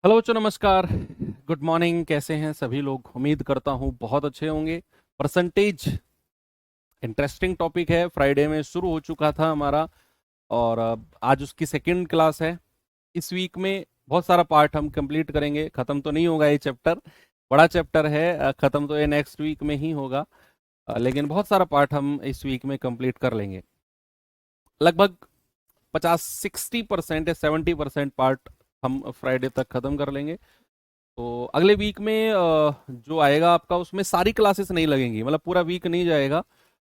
Hello बच्चों, नमस्कार। Good morning. कैसे हैं सभी लोग? उम्मीद करता हूँ बहुत अच्छे होंगे। परसेंटेज इंटरेस्टिंग टॉपिक है। फ्राइडे में शुरू हो चुका था हमारा, और आज उसकी सेकंड क्लास है। इस वीक में बहुत सारा पार्ट हम कंप्लीट करेंगे। ख़त्म तो नहीं होगा ये चैप्टर, बड़ा चैप्टर है। ख़त्म तो ये नेक्स्ट वीक में ही होगा। लेकिन बहुत सारा पार्ट हम इस वीक में कंप्लीट कर लेंगे। लगभग 50-60% या 70% पार्ट हम फ्राइडे तक ख़त्म कर लेंगे। तो अगले वीक में जो आएगा आपका, उसमें सारी क्लासेस नहीं लगेंगी, मतलब पूरा वीक नहीं जाएगा।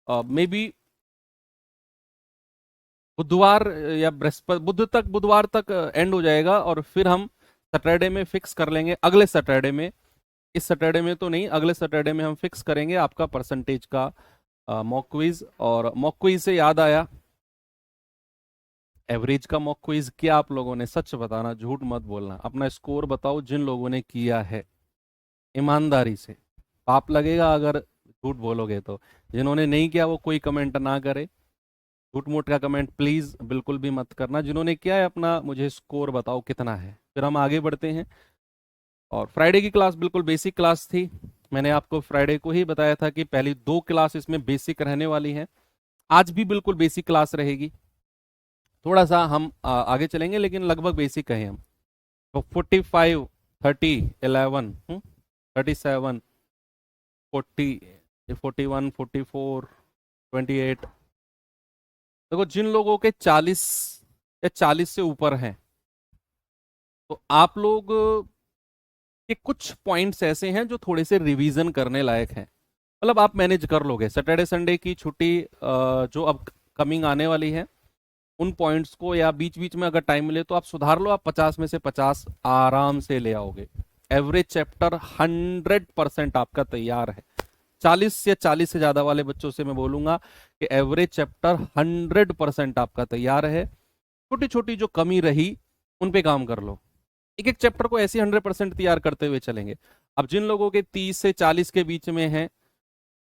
मे बी बुधवार या बृहस्पति, बुधवार तक एंड हो जाएगा, और फिर हम सैटरडे में फिक्स कर लेंगे। अगले सैटरडे में, इस सैटरडे में तो नहीं, अगले सैटरडे में हम फिक्स करेंगे आपका परसेंटेज का मॉक क्विज। और मॉक क्विज से याद आया, एवरेज का मॉक क्विज किया आप लोगों ने? सच बताना, झूठ मत बोलना। अपना स्कोर बताओ जिन लोगों ने किया है, ईमानदारी से। पाप लगेगा अगर झूठ बोलोगे तो। जिन्होंने नहीं किया वो कोई कमेंट ना करे। झूठ मूठ का कमेंट प्लीज बिल्कुल भी मत करना। जिन्होंने किया है अपना मुझे स्कोर बताओ कितना है, फिर हम आगे बढ़ते हैं। और फ्राइडे की क्लास बिल्कुल बेसिक क्लास थी। मैंने आपको फ्राइडे को ही बताया था कि पहली दो क्लास इसमें बेसिक रहने वाली हैं। आज भी बिल्कुल बेसिक क्लास रहेगी। थोड़ा सा हम आगे चलेंगे, लेकिन लगभग बेसिक है हम। तो 45, 30, 11, 37, 40, 41, 44, 28। देखो, जिन लोगों के 40 या 40 से ऊपर हैं, तो आप लोग के कुछ पॉइंट्स ऐसे हैं जो थोड़े से रिवीजन करने लायक हैं। मतलब आप मैनेज कर लोगे। सैटरडे संडे की छुट्टी जो अब कमिंग आने वाली है, उन पॉइंट्स को या बीच बीच में अगर टाइम मिले तो आप सुधार लो। आप 50 में से 50 आराम से ले आओगे। एवरेज चैप्टर 100% आपका तैयार है। 40 या 40 से ज्यादा वाले बच्चों से मैं बोलूंगा कि एवरेज चैप्टर 100% आपका तैयार है। छोटी छोटी जो कमी रही उन पे काम कर लो। एक एक चैप्टर को ऐसे 100% तैयार करते हुए चलेंगे। अब जिन लोगों के 30 से 40 के बीच में है,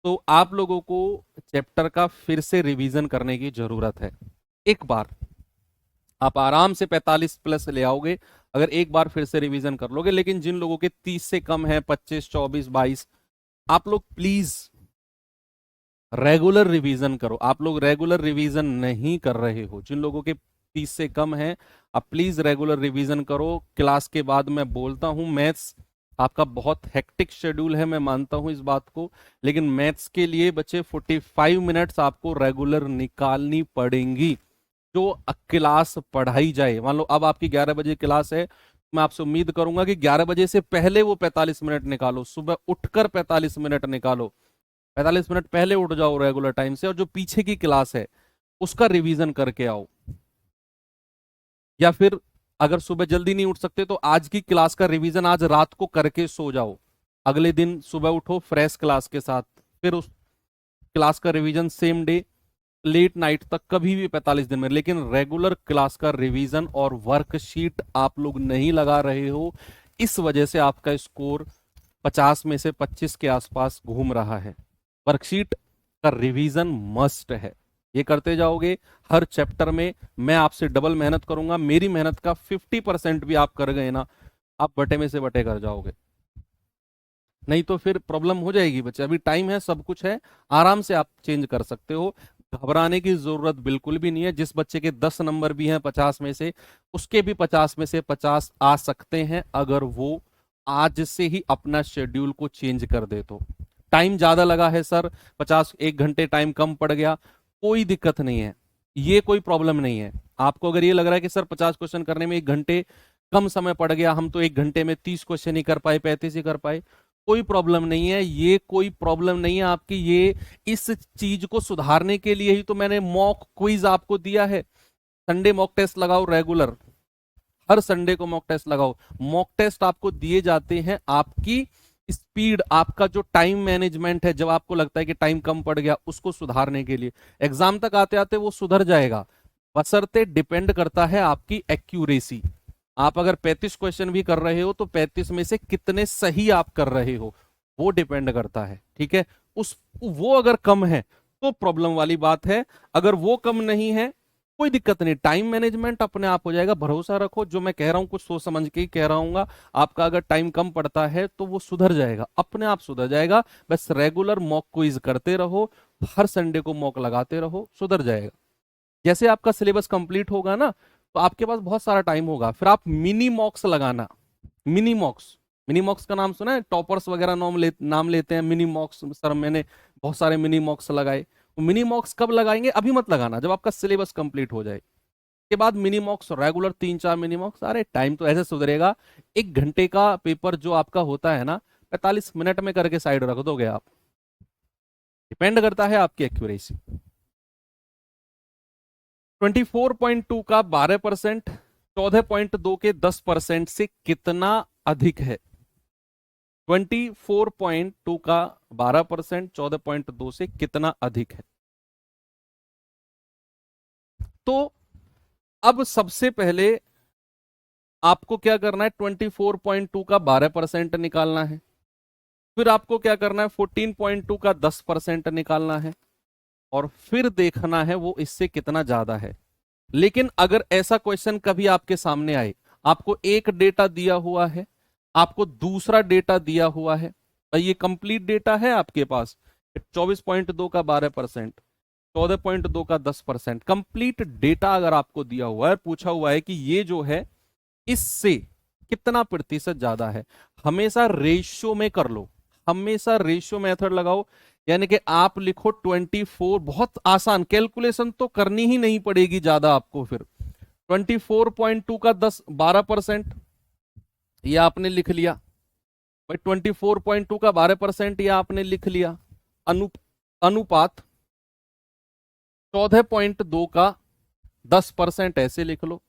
तो आप लोगों को चैप्टर का फिर से रिवीजन करने की जरूरत है। एक बार आप आराम से 45 प्लस ले आओगे अगर एक बार फिर से रिवीजन कर लोगे। लेकिन जिन लोगों के 30 से कम है, 25, 24, 22, आप लोग प्लीज रेगुलर रिवीजन करो। आप लोग रेगुलर रिवीजन नहीं कर रहे हो। जिन लोगों के 30 से कम है, आप प्लीज रेगुलर रिवीजन करो। क्लास के बाद मैं बोलता हूं, मैथ्स आपका बहुत हेक्टिक शेड्यूल है, मैं मानता हूं इस बात को। लेकिन मैथ्स के लिए बच्चे 45 मिनट्स आपको रेगुलर निकालनी पड़ेंगी। जो क्लास पढ़ाई जाए, मान लो अब आपकी 11 बजे क्लास है, मैं आपसे उम्मीद करूंगा कि 11 बजे से पहले वो 45 मिनट निकालो। सुबह उठकर 45 मिनट निकालो। 45 मिनट पहले उठ जाओ रेगुलर टाइम से, और जो पीछे की क्लास है उसका रिवीजन करके आओ। या फिर अगर सुबह जल्दी नहीं उठ सकते तो आज की क्लास का रिवीजन आज रात को करके सो जाओ। अगले दिन सुबह उठो फ्रेश क्लास के साथ, फिर उस क्लास का revision same day, late night तक, कभी भी 45 दिन में। लेकिन रेगुलर क्लास का रिवीजन और वर्कशीट आप लोग नहीं लगा रहे हो। इस वजह से आपका स्कोर 50 में से 25 के आसपास घूम रहा है। वर्कशीट का रिवीजन मस्ट है। ये करते जाओगे हर चैप्टर में। मैं आपसे डबल मेहनत करूंगा। मेरी मेहनत का 50% भी आप कर गए ना, आप बटे में से बटे कर जाओगे। नहीं तो फिर प्रॉब्लम हो जाएगी बच्चे। अभी टाइम है, सब कुछ है, आराम से आप चेंज कर सकते हो। घबराने की जरूरत बिल्कुल भी नहीं है। जिस बच्चे के 10 नंबर भी हैं 50 में से, उसके भी 50 में से 50 आ सकते हैं अगर वो आज से ही अपना शेड्यूल को चेंज कर दे तो। टाइम ज्यादा लगा है सर, 50 एक घंटे टाइम कम पड़ गया, कोई दिक्कत नहीं है। ये कोई प्रॉब्लम नहीं है। आपको अगर ये लग रहा है कि सर 50 क्वेश्चन करने में एक घंटे कम समय पड़ गया, हम तो एक घंटे में 30 क्वेश्चन ही कर पाए, 35 ही कर पाए, कोई प्रॉब्लम नहीं है। ये कोई प्रॉब्लम नहीं है आपकी। ये इस चीज को सुधारने के लिए ही तो मैंने मॉक क्विज आपको दिया है। संडे मॉक टेस्ट लगाओ रेगुलर, हर संडे को मॉक टेस्ट लगाओ। मॉक टेस्ट आपको दिए जाते हैं आपकी स्पीड, आपका जो टाइम मैनेजमेंट है, जब आपको लगता है कि टाइम कम पड़ गया, उसको सुधारने के लिए। एग्जाम तक आते आते वो सुधर जाएगा, बशर्ते डिपेंड करता है आपकी एक्यूरेसी। आप अगर 35 क्वेश्चन भी कर रहे हो तो 35 में से कितने सही आप कर रहे हो, वो डिपेंड करता है। ठीक है, उस वो अगर कम है तो प्रॉब्लम वाली बात है। अगर वो कम नहीं है कोई दिक्कत नहीं, टाइम मैनेजमेंट अपने आप हो जाएगा, भरोसा रखो। जो मैं कह रहा हूं कुछ सोच समझ के ही कह रहा हूँ। आपका अगर टाइम कम पड़ता है तो वो सुधर जाएगा, अपने आप सुधर जाएगा। बस रेगुलर मॉक क्विज करते रहो, हर संडे को मॉक लगाते रहो, सुधर जाएगा। जैसे आपका सिलेबस कंप्लीट होगा ना, तो आपके पास बहुत सारा टाइम होगा, फिर आप मिनी मॉक्स लगाना। मिनी मॉक्स, मिनी मॉक्स का नाम सुना है? टॉपर्स वगैरह नाम लेते हैं मिनी मॉक्स। सर मैंने बहुत सारे मिनी मॉक्स लगाए। मिनी मॉक्स कब लगाएंगे? अभी मत लगाना, जब आपका सिलेबस कंप्लीट हो जाए के बाद मिनी मॉक्स रेगुलर 3-4 मिनी मॉक्स। अरे टाइम तो ऐसे सुधरेगा, 1 घंटे का पेपर जो आपका होता है ना, 45 मिनट में करके साइड रख दोगे आप। डिपेंड करता है आपकी एक्यूरेसी। 24.2 का 12% 14.2 के 10% से कितना अधिक है? 24.2 का 12% 14.2 से कितना अधिक है? तो अब सबसे पहले आपको क्या करना है? 24.2 का 12% निकालना है। फिर आपको क्या करना है? 14.2 का 10% निकालना है। और फिर देखना है वो इससे कितना ज्यादा है। लेकिन अगर ऐसा क्वेश्चन कभी आपके सामने आए, आपको एक डेटा दिया हुआ है, आपको दूसरा डेटा दिया हुआ है, भाई ये कंप्लीट डेटा है आपके पास, 24.2 का 12%, 14.2 का 10%, कंप्लीट डेटा अगर आपको दिया हुआ है, पूछा हुआ है कि ये जो है इससे कितना प्रतिशत ज्यादा है, हमेशा रेशियो में कर लो, हमेशा रेशियो मेथड लगाओ। यानी कि आप लिखो 24, बहुत आसान, कैलकुलेशन तो करनी ही नहीं पड़ेगी ज्यादा आपको। फिर 24.2 का 12% ये आपने लिख लिया भाई, 24.2 का 12% ये आपने लिख लिया। अनु अनुपात 14.2 का 10% ऐसे लिख लो।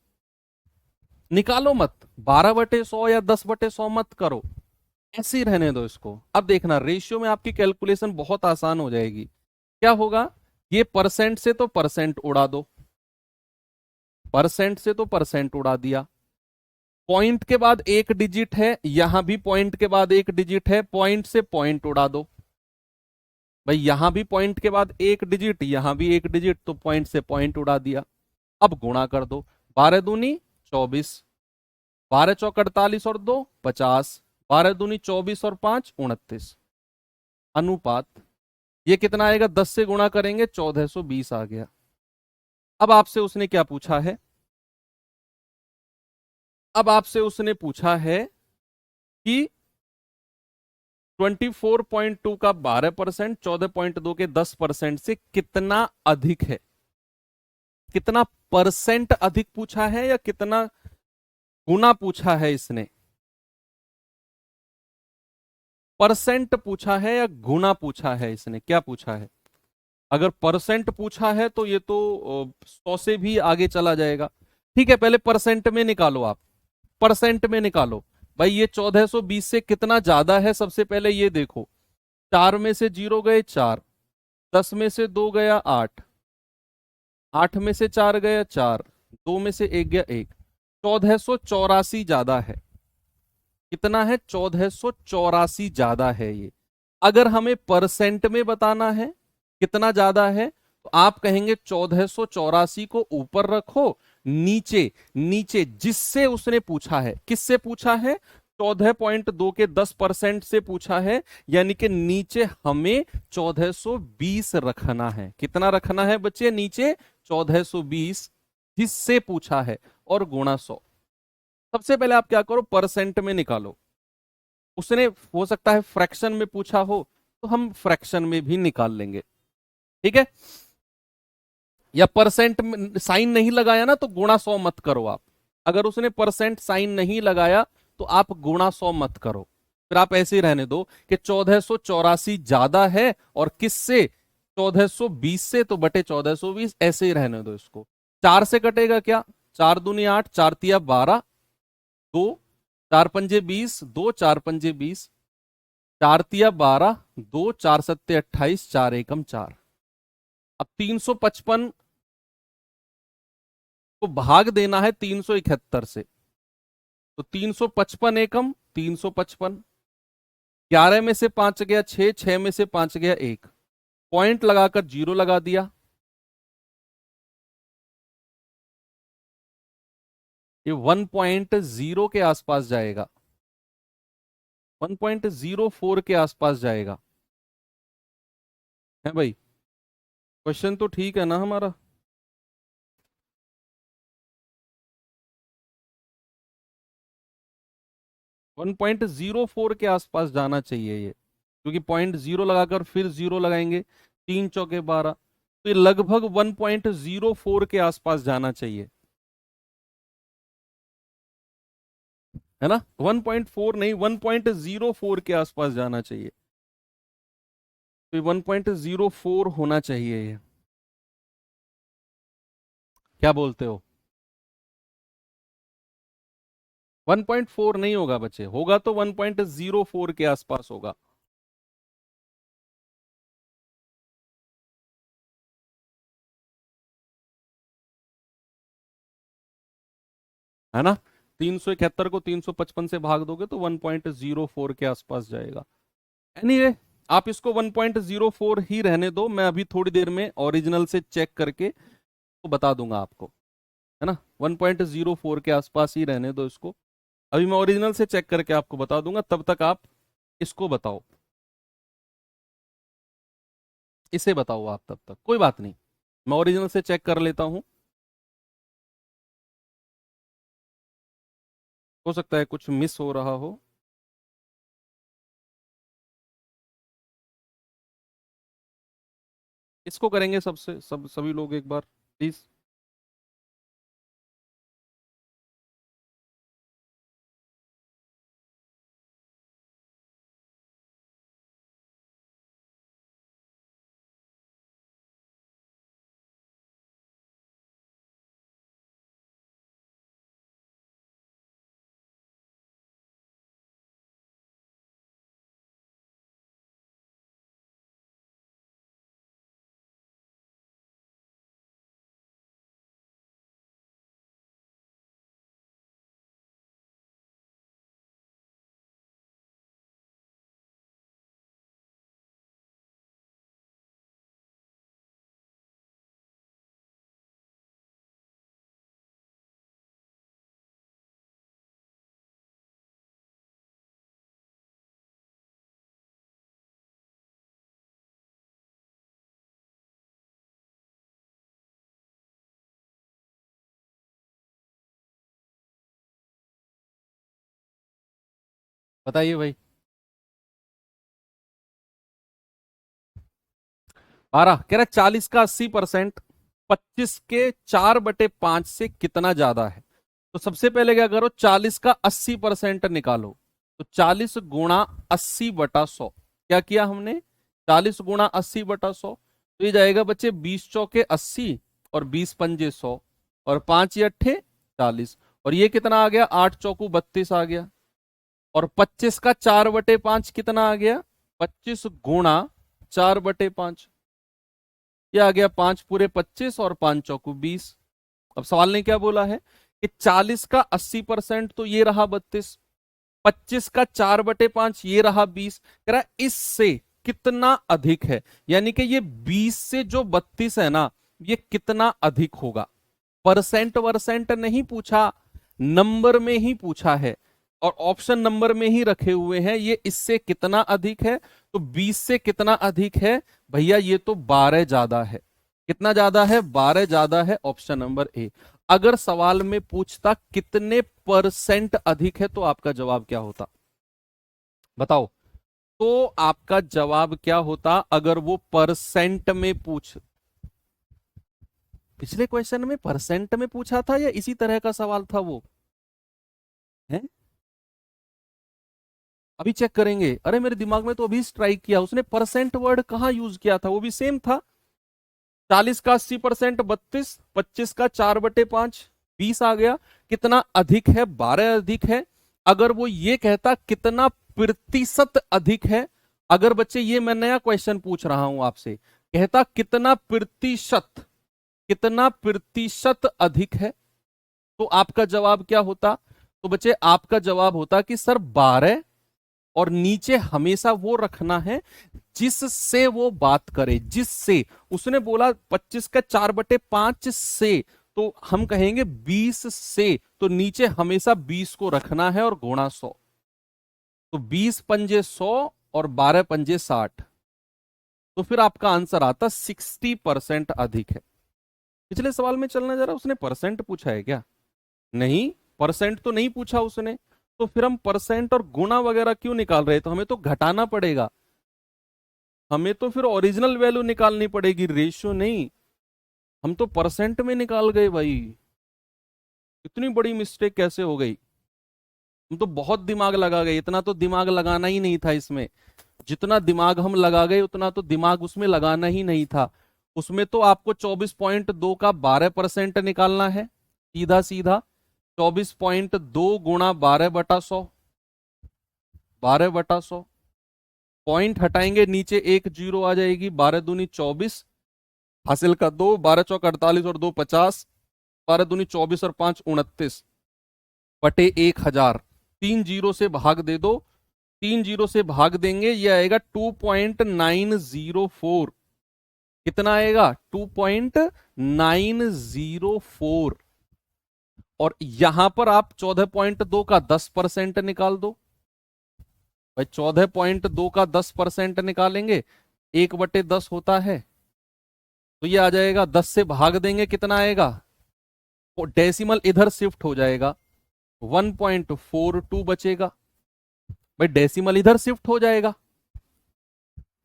निकालो मत, 12/100 या 10/100 मत करो, ऐसे ही रहने दो इसको। अब देखना रेशियो में आपकी कैलकुलेशन बहुत आसान हो जाएगी। क्या होगा? ये परसेंट से तो परसेंट उड़ा दो, परसेंट से तो परसेंट उड़ा दिया। पॉइंट के बाद एक डिजिट है, यहां भी पॉइंट के बाद एक डिजिट है, पॉइंट से पॉइंट उड़ा दो। भाई यहां भी पॉइंट के बाद एक डिजिट, यहां भी एक डिजिट, तो पॉइंट से पॉइंट उड़ा दिया। अब गुणा कर दो, 12 दूनी 24, 12 चौक 48 और 2 50, 12 दूनी 24 और 5 29। अनुपात ये कितना आएगा? 10 से गुणा करेंगे 1420 आ गया। अब आपसे उसने क्या पूछा है? अब आपसे उसने पूछा है कि 24.2 का 12% 14.2 के 10% से कितना अधिक है? कितना परसेंट अधिक पूछा है या कितना गुना पूछा है इसने? परसेंट पूछा है या गुना पूछा है इसने? क्या पूछा है? अगर परसेंट पूछा है तो ये तो 100 से भी आगे चला जाएगा। ठीक है, पहले परसेंट में निकालो आप, परसेंट में निकालो। भाई ये 1420 से कितना ज्यादा है? सबसे पहले ये देखो, 4 में से 0 गए 4, 10 में से 2 गया 8, 8 में से 4 गया 4, 2 में से 1 गया 1, 1484 ज्यादा है। कितना है? 1484 ज्यादा है ये। अगर हमें परसेंट में बताना है कितना ज्यादा है, तो आप कहेंगे 1484 को ऊपर रखो, नीचे नीचे जिससे उसने पूछा है, किससे पूछा है? 14.2 के 10% से पूछा है, यानी कि नीचे हमें 1420 रखना है। कितना रखना है बच्चे? नीचे 1420 जिससे पूछा है, और गुणा 100। सबसे पहले आप क्या करो? परसेंट में निकालो। उसने हो सकता है फ्रैक्शन में पूछा हो, तो हम फ्रैक्शन में भी निकाल लेंगे। ठीक है, या परसेंट साइन नहीं लगाया ना, तो गुणा 100 मत करो आप। अगर उसने परसेंट साइन नहीं लगाया तो आप गुणा 100 मत करो, फिर आप ऐसे ही रहने दो कि 1484 ज्यादा है और किससे? 1420 से, तो बटे 1420, ऐसे ही रहने दो इसको। 4 से कटेगा क्या? 4 दूनी 8, 4 तिया 12, 2 4 पंजे 20, 2 4 पंजे 20, 4 तिया 12, 2 4 सत्ते 28, 4 एकम 4। अब 355 को भाग देना है 371 से, तो 355 एकम 355, 11 में से 5 गया 6, 6 में से 5 गया 1, पॉइंट लगाकर 0 लगा दिया। ये 1.0 के आसपास जाएगा, 1.04 के आसपास जाएगा। है भाई? क्वेश्चन तो ठीक है ना हमारा? वन पॉइंट जीरो फोर के आसपास जाना चाहिए ये, क्योंकि पॉइंट जीरो लगाकर फिर जीरो लगाएंगे, 3 चौके 12, तो ये लगभग 1.04 के आसपास जाना चाहिए, है ना? 1.4 नहीं, 1.04 के आसपास जाना चाहिए। तो ये 1.04 होना चाहिए ये। क्या बोलते हो? 1.4 नहीं होगा बच्चे, होगा तो 1.04 के आसपास होगा। है ना? 371 को 355 से भाग दोगे तो 1.04 के आसपास जाएगा। एनीवे, आप इसको 1.04 ही रहने दो, मैं अभी थोड़ी देर में ओरिजिनल से चेक करके तो बता दूंगा आपको, है ना? 1.04 के आसपास ही रहने दो इसको, अभी मैं ओरिजिनल से चेक करके आपको बता दूंगा, तब तक आप इसको बताओ, इसे बताओ आप तब तक, कोई बात नहीं, मैं ओरिजिनल से चेक कर लेता हूं, हो सकता है कुछ मिस हो रहा हो। इसको करेंगे सबसे सभी लोग एक बार प्लीज। बताइए भाई। 12 कह रहा है 40 का 80%, 25 के 4/5 से कितना ज्यादा है? तो सबसे पहले क्या करो, 40 का 80% निकालो, तो 40 गुणा 80/100, क्या किया हमने? 40 गुणा 80/100, तो ये जाएगा बच्चे 20 चौके 80 और 20 पंजे 100 और 5 या 8 40, और ये कितना आ गया? 8 चौकू 32 आ गया, और 25 का 4/5 कितना आ गया? 25 गुणा 4/5, ये आ गया 5 पूरे 25 और 5 चौकू 20। अब सवाल ने क्या बोला है कि 40 का 80% तो ये रहा 32, 25 का 4/5 ये रहा 20, कह रहा है इससे कितना अधिक है, यानी कि ये 20 से जो 32 है ना, ये कितना अधिक होगा। परसेंट वर्सेंट नहीं पूछा, नंबर में ही पूछा है, और ऑप्शन नंबर में ही रखे हुए हैं, ये इससे कितना अधिक है, तो 20 से कितना अधिक है भैया? ये तो 12 ज्यादा है। कितना ज्यादा है? 12 ज्यादा है, ऑप्शन नंबर ए। अगर सवाल में पूछता कितने परसेंट अधिक है, तो आपका जवाब क्या होता? बताओ, तो आपका जवाब क्या होता अगर वो परसेंट में पूछ? पिछले क्वेश्चन में परसेंट में पूछा था या इसी तरह का सवाल था वो? है? अभी चेक करेंगे। अरे मेरे दिमाग में तो अभी स्ट्राइक किया, उसने परसेंट वर्ड कहाँ यूज किया था, वो भी सेम था। 40 का 80% 32, 25 का 4/5 20 आ गया, कितना अधिक है? 12 अधिक है। अगर वो ये कहता कितना प्रतिशत अधिक है, अगर बच्चे ये मैं नया क्वेश्चन पूछ रहा हूं आपसे, कहता कितना प्रतिशत, कितना प्रतिशत अधिक है, तो आपका जवाब क्या होता? तो बच्चे आपका जवाब होता कि सर 12, और नीचे हमेशा वो रखना है जिससे वो बात करे, जिससे। उसने बोला 25 का 4/5 से, तो हम कहेंगे 20 से, तो नीचे हमेशा 20 को रखना है और गुणा 100। तो 20 पंजे 100 और 12 पंजे 60, तो फिर आपका आंसर आता 60% अधिक है। पिछले सवाल में चलना जरा, उसने परसेंट पूछा है क्या? नहीं, परसेंट तो नहीं पूछा उसने। तो फिर हम परसेंट और गुणा वगैरह क्यों निकाल रहे हैं? तो हमें तो घटाना पड़ेगा, हमें तो फिर ओरिजिनल वैल्यू निकालनी पड़ेगी, रेशियो नहीं। हम तो परसेंट में निकाल गए भाई, इतनी बड़ी मिस्टेक कैसे हो गई? हम तो बहुत दिमाग लगा गए, इतना तो दिमाग लगाना ही नहीं था इसमें। जितना दिमाग हम लगा गए उतना तो दिमाग उसमें लगाना ही नहीं था। उसमें तो आपको 24.2 का 12% निकालना है, सीधा सीधा। 24.2 गुणा 12/100, 12/100। पॉइंट हटाएंगे, नीचे एक जीरो आ जाएगी, 12 दूनी 24, हासिल का 2, 12 चौक 48 और 2 50, 12 दूनी 24 और 5 29 बटे 1000। 3 जीरो से भाग दे दो, 3 जीरो से भाग देंगे, ये आएगा 2.904। कितना आएगा? 2.904। और यहां पर आप 14.2 का 10% निकाल दो भाई। 14.2 का 10% निकालेंगे, 1/10 होता है, तो ये आ जाएगा। 10 से भाग देंगे, कितना आएगा? डेसिमल इधर शिफ्ट हो जाएगा, 1.42 बचेगा भाई। डेसिमल इधर शिफ्ट हो जाएगा,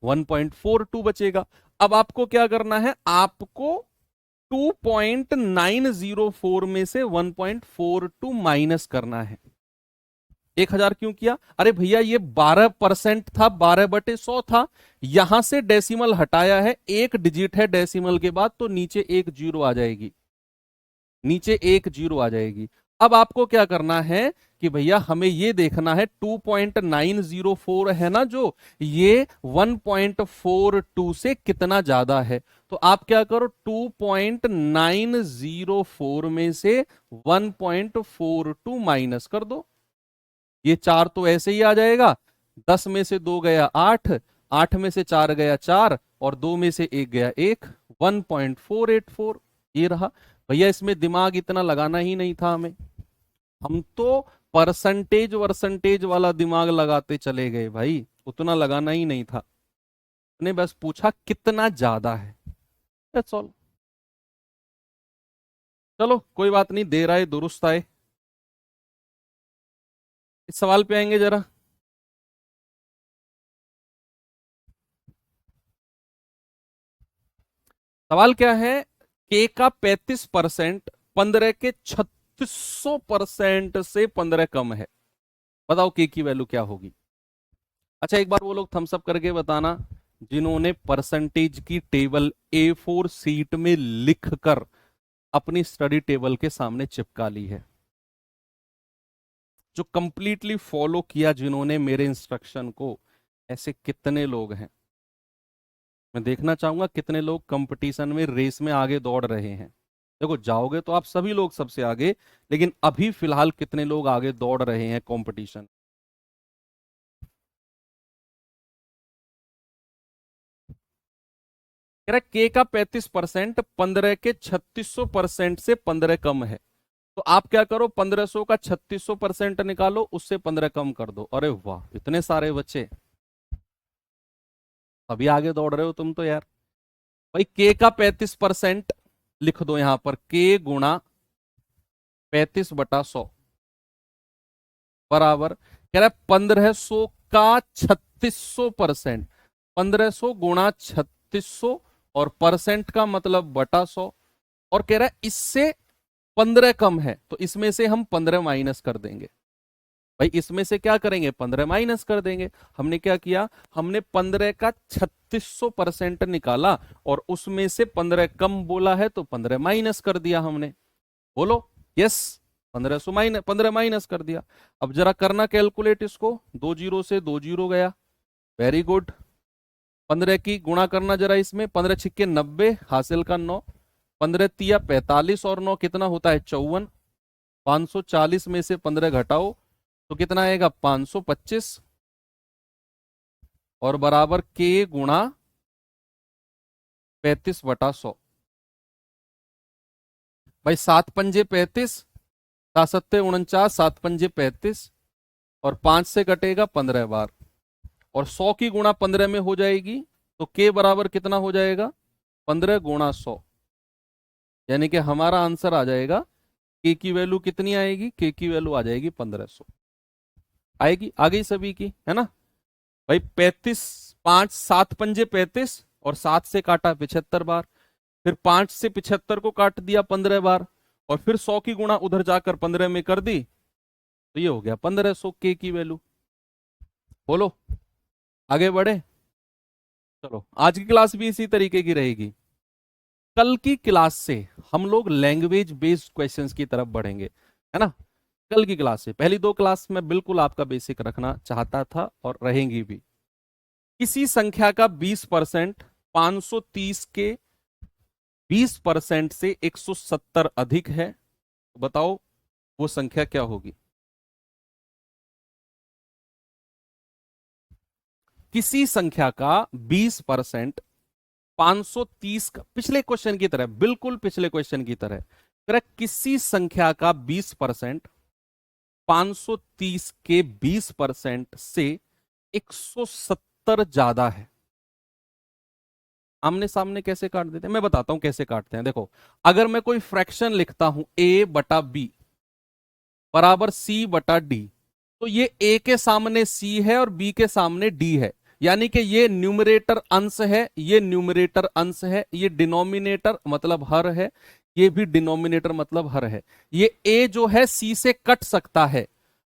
1.42 बचेगा। अब आपको क्या करना है? आपको 2.904 में से 1.42 माइनस करना है। 1000 क्यों किया? अरे भैया ये 12% था, 12/100 था, यहां से डेसिमल हटाया है, एक डिजिट है डेसिमल के बाद, तो नीचे एक जीरो आ जाएगी, नीचे एक जीरो आ जाएगी। अब आपको क्या करना है कि भैया हमें ये देखना है 2.904 है ना जो, ये 1.42 से कितना ज्यादा है। तो आप क्या करो, 2.904 में से 1.42 माइनस कर दो। ये 4 तो ऐसे ही आ जाएगा, 10 में से 2 गया 8, 8 में से 4 गया 4 और 2 में से 1 गया 1, 1.484 ये रहा। भैया इसमें दिमाग इतना लगाना ही नहीं था हमें, हम तो परसेंटेज वर्सेंटेज वाला दिमाग लगाते चले गए भाई, उतना लगाना ही नहीं था। ने बस पूछा कितना ज्यादा है, दैट्स ऑल। चलो कोई बात नहीं, देर आए दुरुस्त आए। इस सवाल पे आएंगे जरा। सवाल क्या है? के का 35% 15 के 3600% से 15 कम है। बताओ के की वैल्यू क्या होगी? अच्छा एक बार वो लोग थम्स अप करके बताना जिन्होंने परसेंटेज की टेबल A4 सीट में लिखकर अपनी स्टडी टेबल के सामने चिपका ली है, जो कंप्लीटली फॉलो किया जिन्होंने मेरे इंस्ट्रक्शन को। ऐसे कितने लोग हैं? मैं देखना चाहूंगा कितने लोग कंपटीशन में, रेस में आगे दौड़ रहे हैं। देखो जाओगे तो आप सभी लोग सबसे आगे, लेकिन अभी फिलहाल कितने लोग आगे दौड़ रहे हैं कंपटीशन? कह रहा के का 35% 15 के 3600% से 15 कम है। तो आप क्या करो, 1500 का 3600% निकालो, उससे 15 कम कर दो। अरे वाह, इतने सारे बच्चे अभी आगे दौड़ रहे हो तुम तो यार। भाई के का 35% लिख दो यहां पर, के गुणा 35/100 बराबर, कह रहा है 1500 का 3600%। 1500 गुणा 3600 और परसेंट का मतलब बटा 100। और कह रहा है इससे 15 कम है, तो इसमें से हम 15 माइनस कर देंगे। भाई इसमें से क्या करेंगे? 15 माइनस कर देंगे। हमने क्या किया, हमने 15 का 3600% निकाला और उसमें से 15 कम बोला है, तो 15 माइनस कर दिया हमने। बोलो यस, 1500 माइनस 15 माइनस कर दिया। अब जरा करना कैलकुलेट इसको, 2 जीरो से 2 जीरो गया, वेरी गुड। 15 की गुणा करना जरा इसमें, 15 छिक्के 90, हासिल का 9, 15 तिया 45 और 9 कितना होता है? 54। 540 में से 15 घटाओ तो कितना आएगा? 525 और बराबर के गुणा 35/100। भाई 7 पंजे 35, 7 सत्ते 49, 7 पंजे 35, और 5 से कटेगा 15 बार, और 100 की गुणा 15 में हो जाएगी, तो के बराबर कितना हो जाएगा, 15 × 100। यानी कि हमारा आंसर आ जाएगा, के की वैल्यू कितनी आएगी, के की वैल्यू आ जाएगी 1500 आएगी। आ गई सभी की, है ना भाई। 35, 5 7 पंजे 35, और 7 से काटा 75 बार, फिर 5 से 75 को काट दिया 15 बार, और फिर 100 की गुणा उधर जाकर 15 में कर दी, तो ये हो गया 1500 के की वैल्यू। बोलो, आगे बढ़े। चलो, आज की क्लास भी इसी तरीके की रहेगी। कल की क्लास से हम लोग लैंग्वेज बेस्ड क्वेश्चंस की तरफ बढ़ेंगे, है ना। कल की क्लास से, पहली 2 क्लास में बिल्कुल आपका बेसिक रखना चाहता था और रहेंगी भी। किसी संख्या का 20% 530 के 20% से 170 अधिक है, तो बताओ वो संख्या क्या होगी। किसी संख्या का 20% 530 का, पिछले क्वेश्चन की तरह, बिल्कुल पिछले क्वेश्चन की तरह करेक्ट, किसी संख्या का 20% 530 के 20% से 170 ज्यादा है। आमने सामने कैसे काट देते हैं, मैं बताता हूं कैसे काटते हैं। देखो, अगर मैं कोई फ्रैक्शन लिखता हूं a/b बराबर c/d, तो ये a के सामने c है और b के सामने d है, यानी कि ये न्यूमरेटर अंश है, ये न्यूमरेटर अंश है, ये डिनोमिनेटर मतलब हर है, ये भी डिनोमिनेटर मतलब हर है। ये a जो है c से कट सकता है,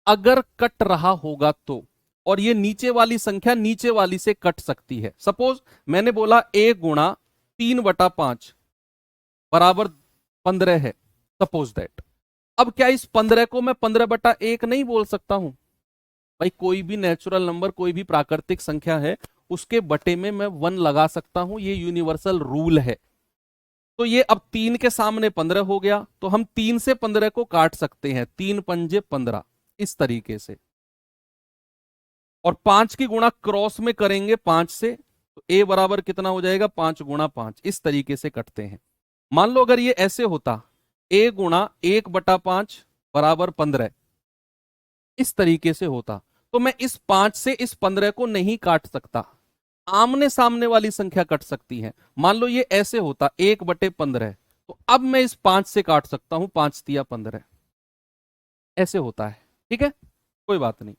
अगर कट रहा होगा तो, और ये नीचे वाली संख्या नीचे वाली से कट सकती है। सपोज मैंने बोला a गुणा 3/5 बराबर 15 है, सपोज दैट। अब क्या इस 15 को मैं 15/1 नहीं बोल सकता हूं भाई। कोई भी नेचुरल नंबर, कोई भी प्राकृतिक संख्या है, उसके बटे में मैं 1 लगा सकता हूं, ये यूनिवर्सल रूल है। तो ये अब 3 के सामने 15 हो गया, तो हम 3 से 15 को काट सकते हैं, 3 पंजे 15 इस तरीके से। और 5 की गुणा क्रॉस में करेंगे 5 से, तो ए बराबर कितना हो जाएगा, 5 × 5, इस तरीके से कटते हैं। मान लो अगर ये ऐसे होता, a गुणा 1/5 बराबर 15, इस तरीके से होता, तो मैं इस 5 से इस 15 को नहीं काट सकता, आमने सामने वाली संख्या कट सकती है। मान लो ये ऐसे होता 1/15, तो अब मैं इस 5 से काट सकता हूं, 5×3 = 15, ऐसे होता है। ठीक है, कोई बात नहीं।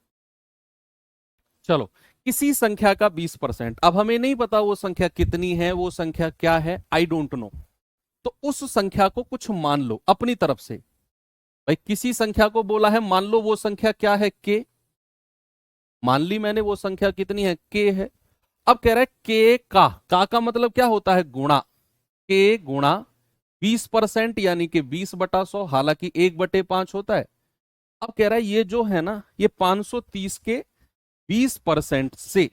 चलो, किसी संख्या का 20%, अब हमें नहीं पता वो संख्या कितनी है, वो संख्या क्या है, आई डोंट नो। तो उस संख्या को कुछ मान लो अपनी तरफ से। भाई किसी संख्या को बोला है, मान लो वो संख्या क्या है, के। मान ली मैंने वो संख्या कितनी है, के है। अब कह रहा है के का मतलब क्या होता है, गुणा। के गुणा 20%, यानी कि 20/100, हालांकि 1/5 होता है। अब कह रहा है ये जो है ना, ये 530 के 20% से,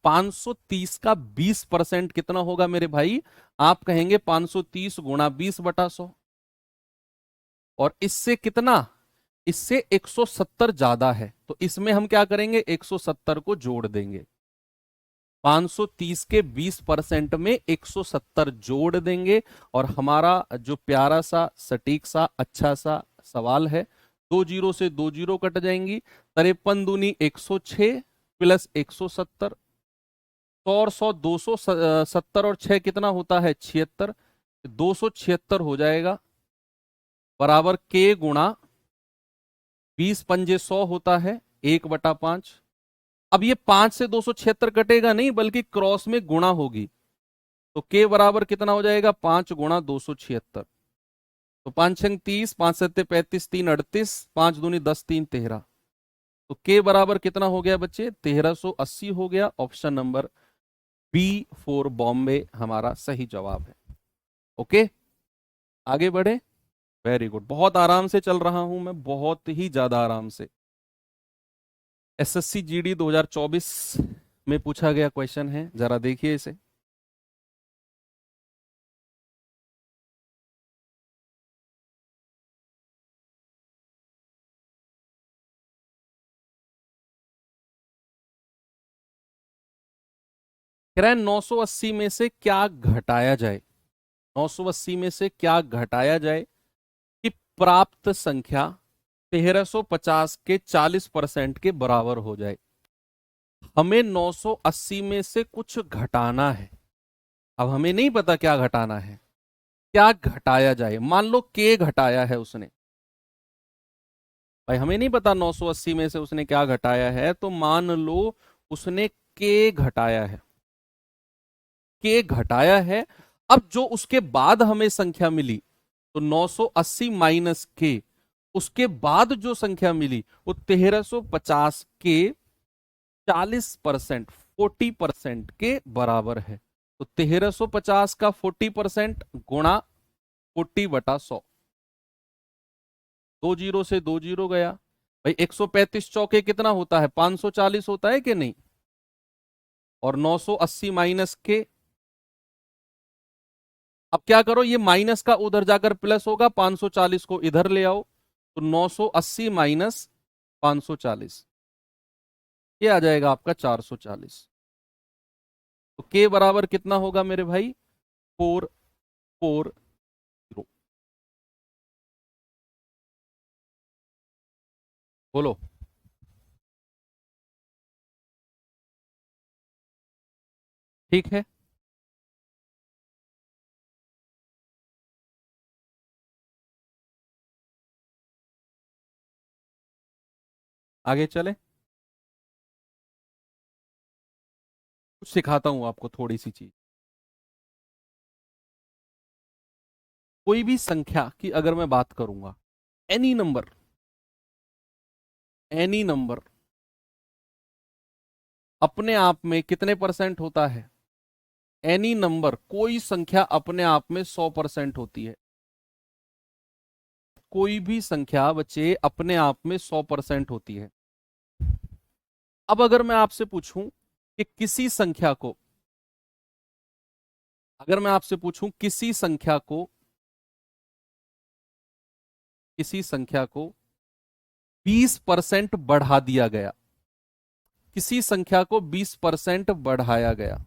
530 का 20% कितना होगा मेरे भाई, आप कहेंगे 530 गुणा 20/100, और इससे कितना, इससे 170 ज्यादा है, तो इसमें हम क्या करेंगे, 170 को जोड़ देंगे। 530 के 20% में 170 जोड़ देंगे, और हमारा जो प्यारा सा सटीक सा अच्छा सा सवाल है, 2 जीरो से 2 जीरो कट जाएंगी, 53 दूनी 106 प्लस 170, 100 और 100 270, और 6 कितना होता है, 76, 276 हो जाएगा, बराबर के गुणा 20 पंजे 100 होता है, 1/5। अब ये 5 से 276 कटेगा नहीं, बल्कि क्रॉस में गुणा होगी, तो के बराबर कितना हो जाएगा, 5 गुणा 276, तो 5×6 = 30, 5×7 = 35, 3 = 38, 5 दूनी 10, 3 13, तो के बराबर कितना हो गया बच्चे, 1380 हो गया। Option number B for Bombay हमारा सही जवाब है। ओके, आगे बढ़े। वेरी गुड, बहुत आराम से चल रहा हूं मैं, बहुत ही ज्यादा आराम से। एसएससी जीडी 2024 में पूछा गया क्वेश्चन है, जरा देखिए इसे। कह रहा है 980 में से क्या घटाया जाए, 980 में से क्या घटाया जाए, प्राप्त संख्या 1350 के 40% के बराबर हो जाए। हमें 980 में से कुछ घटाना है। अब हमें नहीं पता क्या घटाना है, क्या घटाया जाए। मान लो के घटाया है उसने, भाई हमें नहीं पता 980 में से उसने क्या घटाया है, तो मान लो उसने के घटाया है। के घटाया है। अब जो उसके बाद हमें संख्या मिली, तो 980 माइनस के, उसके बाद जो संख्या मिली वो 1350 के 40%, 40% के बराबर है। तो 1350 का 40% गुणा 40/100, 2 जीरो से 2 जीरो गया। भाई 135 चौके कितना होता है, 540 होता है कि नहीं। और 980 माइनस के, अब क्या करो, ये माइनस का उधर जाकर प्लस होगा, 540 को इधर ले आओ, तो 980 माइनस 540, ये आ जाएगा आपका 440। तो के बराबर कितना होगा मेरे भाई, 440। बोलो। ठीक है, आगे चले। कुछ सिखाता हूं आपको थोड़ी सी चीज। कोई भी संख्या की अगर मैं बात करूंगा, एनी नंबर, एनी नंबर अपने आप में कितने परसेंट होता है। एनी नंबर, कोई संख्या अपने आप में 100% होती है। कोई भी संख्या बच्चे अपने आप में 100% होती है। अब अगर मैं आपसे पूछूं कि किसी संख्या को, अगर मैं आपसे पूछूं किसी संख्या को, किसी संख्या को 20% बढ़ा दिया गया, किसी संख्या को 20% बढ़ाया गया,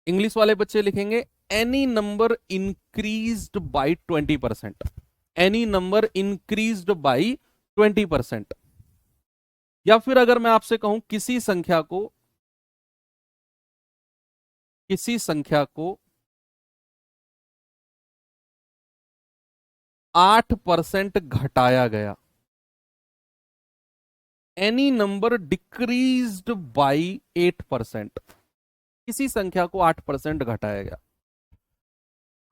इंग्लिश वाले बच्चे लिखेंगे any number increased by 20%, any number increased by 20%। या फिर अगर मैं आपसे कहूं किसी संख्या को, किसी संख्या को 8% घटाया गया, एनी नंबर डिक्रीज्ड बाई 8%, किसी संख्या को 8% घटाया गया।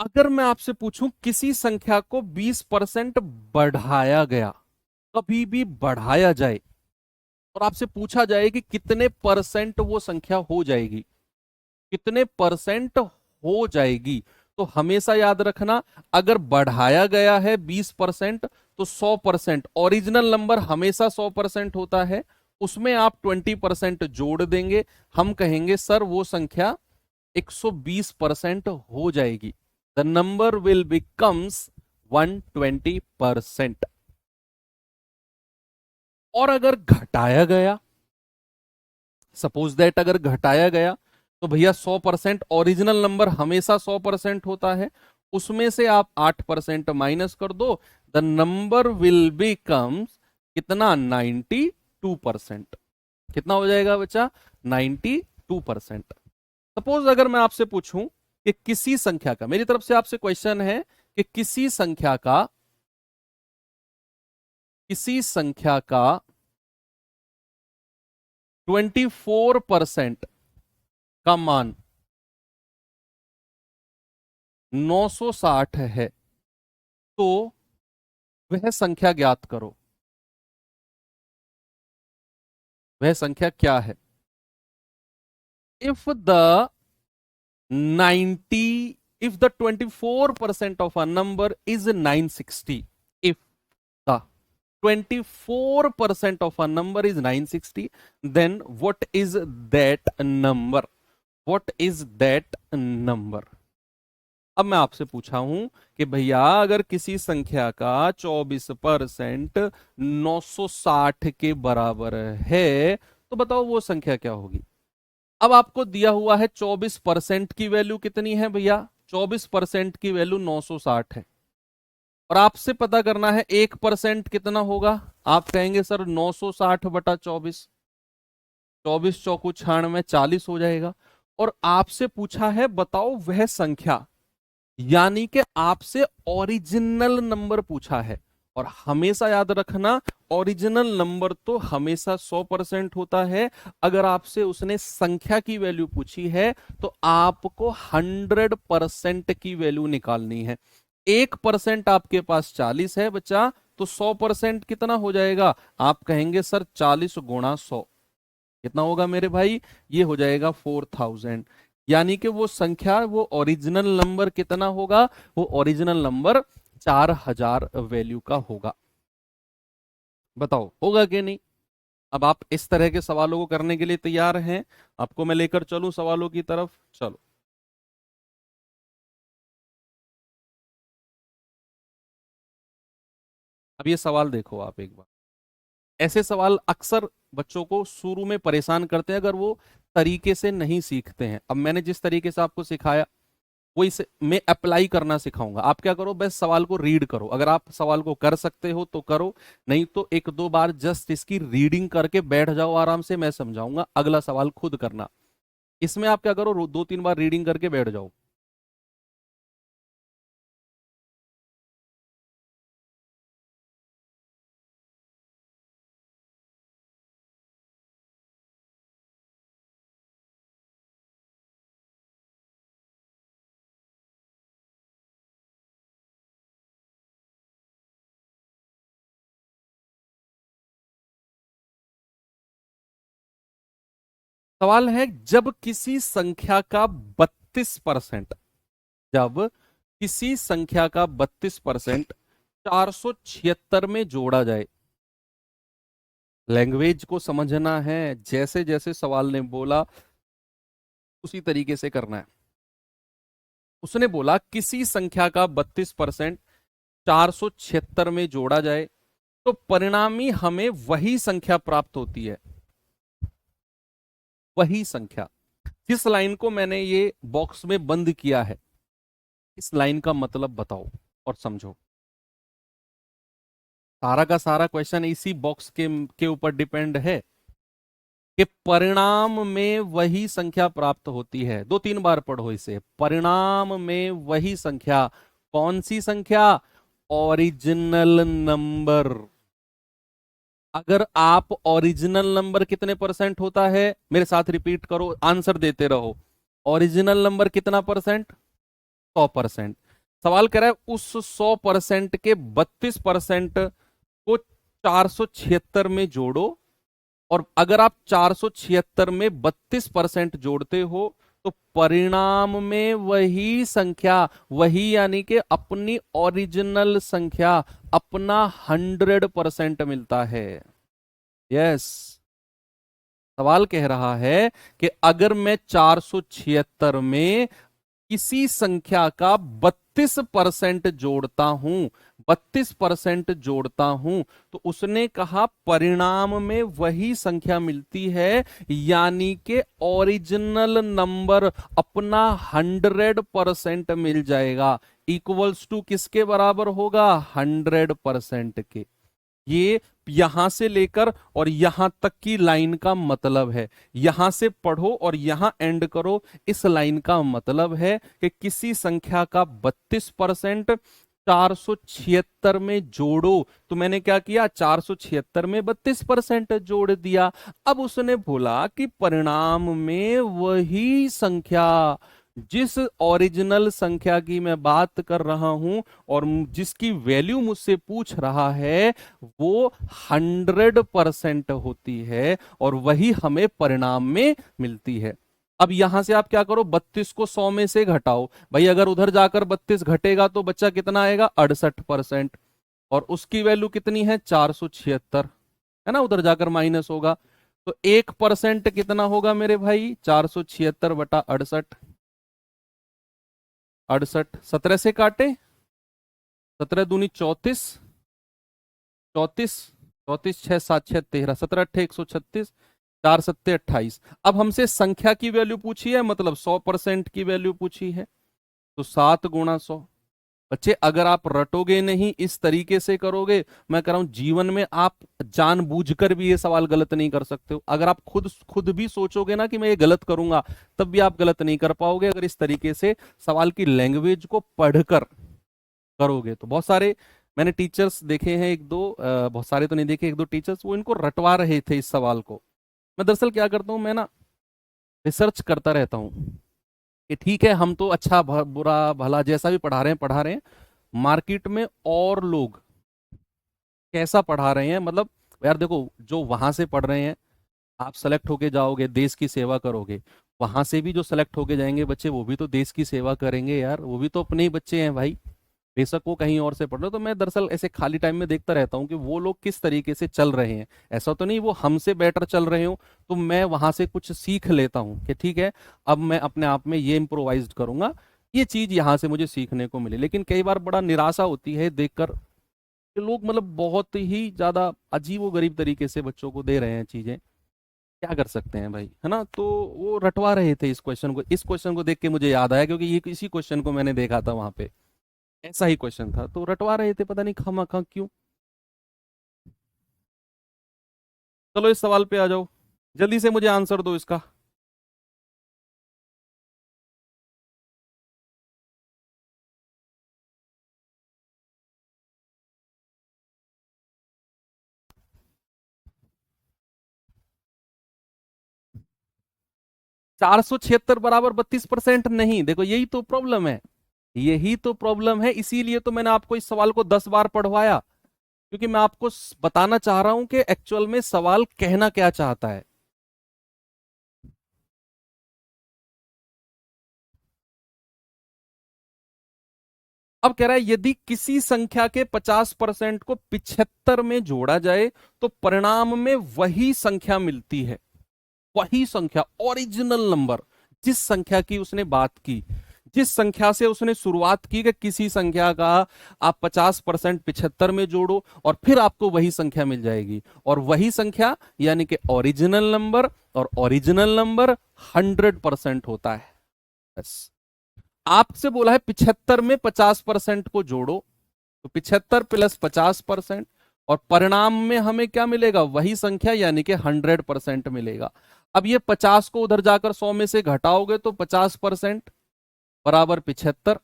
अगर मैं आपसे पूछूं किसी संख्या को 20% बढ़ाया गया, कभी भी बढ़ाया जाए और आपसे पूछा जाए कि कितने परसेंट वो संख्या हो जाएगी, कितने परसेंट हो जाएगी, तो हमेशा याद रखना, अगर बढ़ाया गया है 20% तो 100%, ओरिजिनल नंबर हमेशा 100% होता है, उसमें आप 20% जोड़ देंगे। हम कहेंगे सर वो संख्या 120% हो जाएगी, द नंबर विल बिकम्स 120%। और अगर घटाया गया, सपोज दैट अगर घटाया गया, तो भैया 100%, ओरिजिनल नंबर हमेशा 100% होता है, उसमें से आप 8% माइनस कर दो, द नंबर विल बिकम्स कितना, 92%। कितना हो जाएगा बच्चा, 92%। सपोज अगर मैं आपसे पूछूं कि किसी संख्या का, मेरी तरफ से आपसे क्वेश्चन है कि किसी संख्या का, किसी संख्या का 24% का मान 960 है, तो वह संख्या ज्ञात करो। वह संख्या क्या है। If the 90, if the 24% of a number is 960, if the 24% of a number is 960, then what is that number, what is that number। अब मैं आपसे पूछा हूं कि भैया अगर किसी संख्या का 24% 960 के बराबर है, तो बताओ वो संख्या क्या होगी। अब आपको दिया हुआ है 24% की वैल्यू कितनी है भैया, 24% की वैल्यू 960 है। और आपसे पता करना है 1% कितना होगा। आप कहेंगे सर 960/24, 24 चौकू 96, 40 हो जाएगा। और आपसे पूछा है बताओ वह संख्या, यानी कि आपसे ओरिजिनल नंबर पूछा है। और हमेशा याद रखना, ओरिजिनल नंबर तो हमेशा 100% होता है। अगर आपसे उसने संख्या की वैल्यू पूछी है तो आपको 100% की वैल्यू निकालनी है। 1% आपके पास 40 है बच्चा, तो 100% कितना हो जाएगा। आप कहेंगे सर 40 × 100 कितना होगा मेरे भाई, ये हो जाएगा 4000। यानी कि वो संख्या, वो ओरिजिनल नंबर कितना होगा, वो ओरिजिनल नंबर 4000 वैल्यू का होगा। बताओ होगा कि नहीं। अब आप इस तरह के सवालों को करने के लिए तैयार हैं। आपको मैं लेकर चलूं सवालों की तरफ, चलो। अब ये सवाल देखो आप एक बार। ऐसे सवाल अक्सर बच्चों को शुरू में परेशान करते हैं अगर वो तरीके से नहीं सीखते हैं। अब मैंने जिस तरीके से आपको सिखाया वो इसे मैं अप्लाई करना सिखाऊंगा। आप क्या करो, बस सवाल को रीड करो। अगर आप सवाल को कर सकते हो तो करो, नहीं तो एक दो बार जस्ट इसकी रीडिंग करके बैठ जाओ आराम से, मैं समझाऊंगा, अगला सवाल खुद करना। इसमें आप क्या करो, 2-3 बार रीडिंग करके बैठ जाओ। सवाल है, जब किसी संख्या का 32%, जब किसी संख्या का 32% 476 में जोड़ा जाए। लैंग्वेज को समझना है, जैसे जैसे सवाल ने बोला उसी तरीके से करना है। उसने बोला किसी संख्या का 32% 476 में जोड़ा जाए तो परिणामी हमें वही संख्या प्राप्त होती है। वही संख्या, जिस लाइन को मैंने ये बॉक्स में बंद किया है, इस लाइन का मतलब बताओ और समझो। सारा का सारा क्वेश्चन इसी बॉक्स के ऊपर डिपेंड है कि परिणाम में वही संख्या प्राप्त होती है। 2-3 बार पढ़ो इसे, परिणाम में वही संख्या। कौन सी संख्या, ओरिजिनल नंबर। अगर आप ओरिजिनल नंबर कितने परसेंट होता है, मेरे साथ रिपीट करो, आंसर देते रहो। ओरिजिनल नंबर कितना परसेंट, 100%। सवाल कर रहा है उस 100% के 32% को 476 में जोड़ो। और अगर आप 476 में 32% जोड़ते हो तो परिणाम में वही संख्या, वही यानी कि अपनी ओरिजिनल संख्या, अपना 100% मिलता है। यस, सवाल कह रहा है कि अगर मैं 476 में किसी संख्या का 32% जोड़ता हूं, 32% जोड़ता हूं, तो उसने कहा परिणाम में वही संख्या मिलती है, यानी कि ओरिजिनल नंबर अपना 100% मिल जाएगा। इक्वल्स टू किसके बराबर होगा, 100% के। ये यहां से लेकर और यहां तक की लाइन का मतलब है। यहां से पढ़ो और यहां एंड करो, इस लाइन का मतलब है कि किसी संख्या का 32% 476 में जोड़ो। तो मैंने क्या किया, 476 में 32% जोड़ दिया। अब उसने बोला कि परिणाम में वही संख्या, जिस ओरिजिनल संख्या की मैं बात कर रहा हूं और जिसकी वैल्यू मुझसे पूछ रहा है, वो 100% होती है और वही हमें परिणाम में मिलती है। अब यहां से आप क्या करो, 32 को 100 में से घटाओ। भाई अगर उधर जाकर 32 घटेगा तो बच्चा कितना आएगा, 68%। और उसकी वैल्यू कितनी है, 476 है ना, उधर जाकर माइनस होगा। तो 1% कितना होगा मेरे भाई, 476/68। 68, 17 से काटे, 17 दूनी 34, 34, 34 6 7 6 13, 17 8 136, 4 7 28। अब हमसे संख्या की वैल्यू पूछी है, मतलब 100% की वैल्यू पूछी है। तो 7 × 100, बच्चे अगर आप रटोगे नहीं, इस तरीके से करोगे, मैं कह रहा हूं जीवन में आप जानबूझकर भी ये सवाल गलत नहीं कर सकते हो। अगर आप खुद खुद भी सोचोगे ना कि मैं ये गलत करूंगा, तब भी आप गलत नहीं कर पाओगे, अगर इस तरीके से सवाल की लैंग्वेज को पढ़कर करोगे तो। बहुत सारे मैंने टीचर्स देखे हैं, एक दो बहुत सारे तो नहीं देखे, एक दो टीचर्स वो इनको रटवा रहे थे इस सवाल को। मैं दरअसल क्या करता हूँ, मैं ना रिसर्च करता रहता हूँ कि ठीक है हम तो अच्छा बुरा भला जैसा भी पढ़ा रहे हैं, मार्केट में और लोग कैसा पढ़ा रहे हैं। मतलब यार देखो, जो वहां से पढ़ रहे हैं, आप सेलेक्ट होके जाओगे, देश की सेवा करोगे, वहां से भी जो सेलेक्ट होके जाएंगे बच्चे, वो भी तो देश की सेवा करेंगे यार, वो भी तो अपने ही बच्चे हैं भाई, बेशक वो कहीं और से पढ़ रहे हो। तो मैं दरअसल ऐसे खाली टाइम में देखता रहता हूँ कि वो लोग किस तरीके से चल रहे हैं। ऐसा तो नहीं वो हमसे बेटर चल रहे हो, तो मैं वहां से कुछ सीख लेता हूँ कि ठीक है अब मैं अपने आप में ये इम्प्रोवाइज करूंगा, ये चीज यहाँ से मुझे सीखने को मिली। लेकिन कई बार बड़ा निराशा होती है देखकर कि लोग मतलब बहुत ही ज्यादा अजीबो गरीब तरीके से बच्चों को दे रहे हैं चीजें। क्या कर सकते हैं भाई, है ना। तो वो रटवा रहे थे इस क्वेश्चन को, इस क्वेश्चन को देख के मुझे याद आया, क्योंकि ये इसी क्वेश्चन को मैंने देखा था वहां पे, ऐसा ही क्वेश्चन था, तो रटवा रहे थे, पता नहीं खामखा क्यों। चलो इस सवाल पे आ जाओ, जल्दी से मुझे आंसर दो इसका। 476 बराबर 32% नहीं, देखो यही तो प्रॉब्लम है, यही तो प्रॉब्लम है। इसीलिए तो मैंने आपको इस सवाल को 10 बार पढ़वाया, क्योंकि मैं आपको बताना चाह रहा हूं कि एक्चुअल में सवाल कहना क्या चाहता है। अब कह रहा है यदि किसी संख्या के 50% को 75 में जोड़ा जाए तो परिणाम में वही संख्या मिलती है। वही संख्या, ओरिजिनल नंबर, जिस संख्या की उसने बात की, जिस संख्या से उसने शुरुआत की कि किसी संख्या का आप 50% 75 में जोड़ो और फिर आपको वही संख्या मिल जाएगी। और वही संख्या यानी कि ओरिजिनल नंबर, और ओरिजिनल नंबर 100% होता है। बस आपसे बोला है 75 में 50% को जोड़ो, तो 75 प्लस 50%, और परिणाम में हमें क्या मिलेगा, वही संख्या यानी कि 100% मिलेगा। अब ये 50 को उधर जाकर 100 में से घटाओगे तो 50% बराबर 75।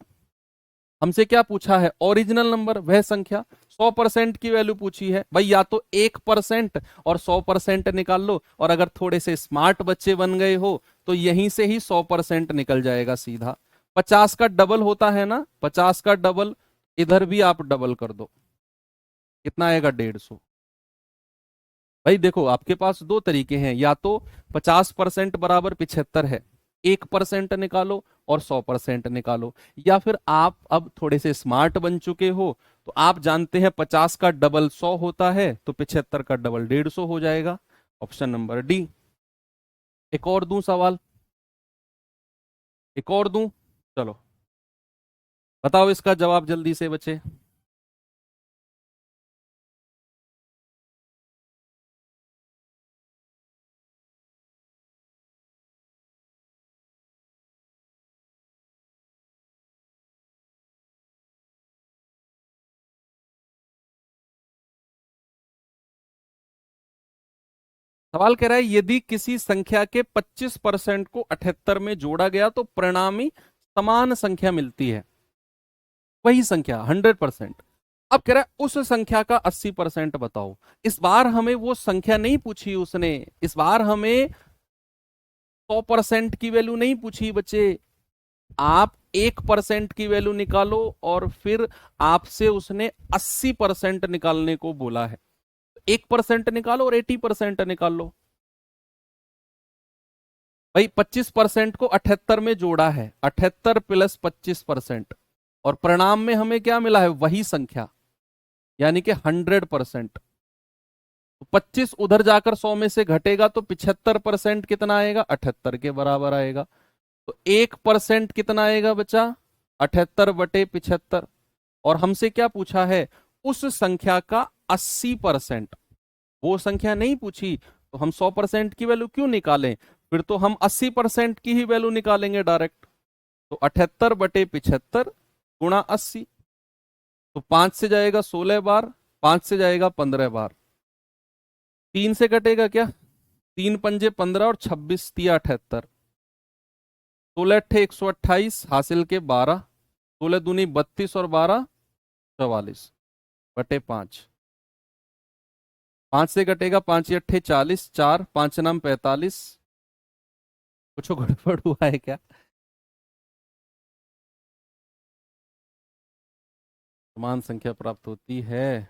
हमसे क्या पूछा है, ओरिजिनल नंबर, वह संख्या। 100% की वैल्यू पूछी है भाई, या तो 1% और 100% निकाल लो, और अगर थोड़े से स्मार्ट बच्चे बन गए हो तो यहीं से ही 100% निकल जाएगा सीधा। 50 का डबल होता है ना, 50 का डबल, इधर भी आप डबल कर दो, कितना आएगा 150। भाई देखो आपके पास दो तरीके हैं, या तो 50% बराबर 75 है, 1% निकालो और 100% निकालो, या फिर आप अब थोड़े से स्मार्ट बन चुके हो तो आप जानते हैं 50 का डबल 100 होता है, तो 75 का डबल 150 हो जाएगा। Option number D. एक और दूं सवाल, एक और दूं, चलो बताओ इसका जवाब जल्दी से बच्चे। सवाल कह रहा है यदि किसी संख्या के 25% को 78 में जोड़ा गया तो परिणामी समान संख्या मिलती है, वही संख्या 100%। अब कह रहा है उस संख्या का 80% बताओ। इस बार हमें वो संख्या नहीं पूछी उसने, इस बार हमें 100% की वैल्यू नहीं पूछी बच्चे। आप 1% की वैल्यू निकालो और फिर आपसे उसने 80% निकालने को बोला है। 1% निकालो और 80% निकाल लो। भाई 25% को 78 में जोड़ा है, 78 प्लस 25%, और परिणाम में हमें क्या मिला है, वही संख्या यानी कि 100%। तो 25 उधर जाकर 100 में से घटेगा तो 75% कितना आएगा, 78 के बराबर आएगा। तो 1% कितना आएगा बचा, 78/75। और हमसे क्या पूछा है, उस संख्या का 80%, वो संख्या नहीं पूछी, तो हम 100% की वैल्यू क्यों निकालें, फिर तो हम 80% की ही वैल्यू निकालेंगे डायरेक्ट। तो 78/75 गुणा 80, तो 5 से जाएगा 16 बार, 5 से जाएगा 15 बार, 3 से कटेगा क्या, 3 पंजे 15 और 26 तिया 78, 16 अट्ठे 128 हासिल के 12, 16 दूनी 32 और 12 44 बटे 5, 5 से कटेगा 5 अट्ठे 40, 4 5 नाम 45, कुछ गड़बड़ हुआ है क्या, समान संख्या प्राप्त होती है।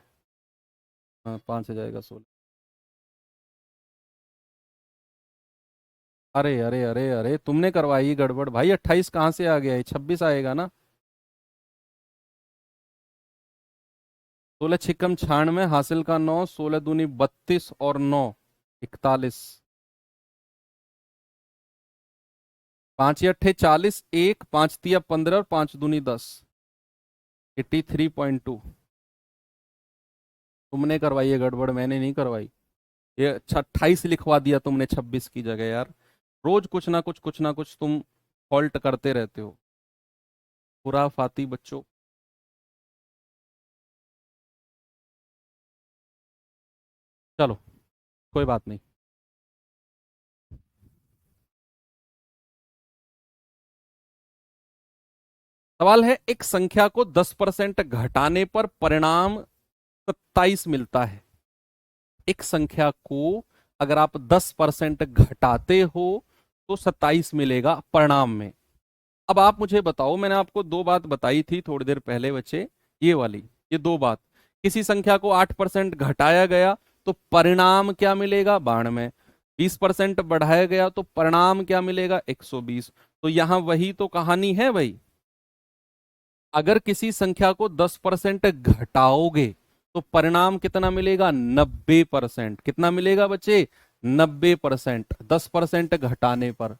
हाँ 5 से जाएगा 16, अरे अरे अरे अरे तुमने करवाई गड़बड़ भाई, 28 कहाँ से आ गया है, 26 आएगा ना, 16 छिकम 96 हासिल का 9, 16 दूनी 32 और 9 41, 5 अट्ठे 40, 1 5 तिया 15 और 5 दूनी 10, 83.2। तुमने करवाई है गड़बड़, मैंने नहीं करवाई। ये 28 लिखवा दिया तुमने 26 की जगह यार, रोज कुछ ना कुछ तुम फॉल्ट करते रहते हो, खुराफाती बच्चों। चलो कोई बात नहीं। सवाल है, एक संख्या को 10% घटाने पर परिणाम 27 मिलता है। एक संख्या को अगर आप 10% घटाते हो तो 27 मिलेगा परिणाम में। अब आप मुझे बताओ, मैंने आपको दो बात बताई थी थोड़ी देर पहले बच्चे, ये वाली, ये दो बात, किसी संख्या को 8% घटाया गया तो परिणाम क्या मिलेगा 92, 20% बढ़ाया गया तो परिणाम क्या मिलेगा 120। तो यहां वही तो कहानी है भाई, अगर किसी संख्या को 10% घटाओगे तो परिणाम कितना मिलेगा 90%। कितना मिलेगा बच्चे 90%, 10% घटाने पर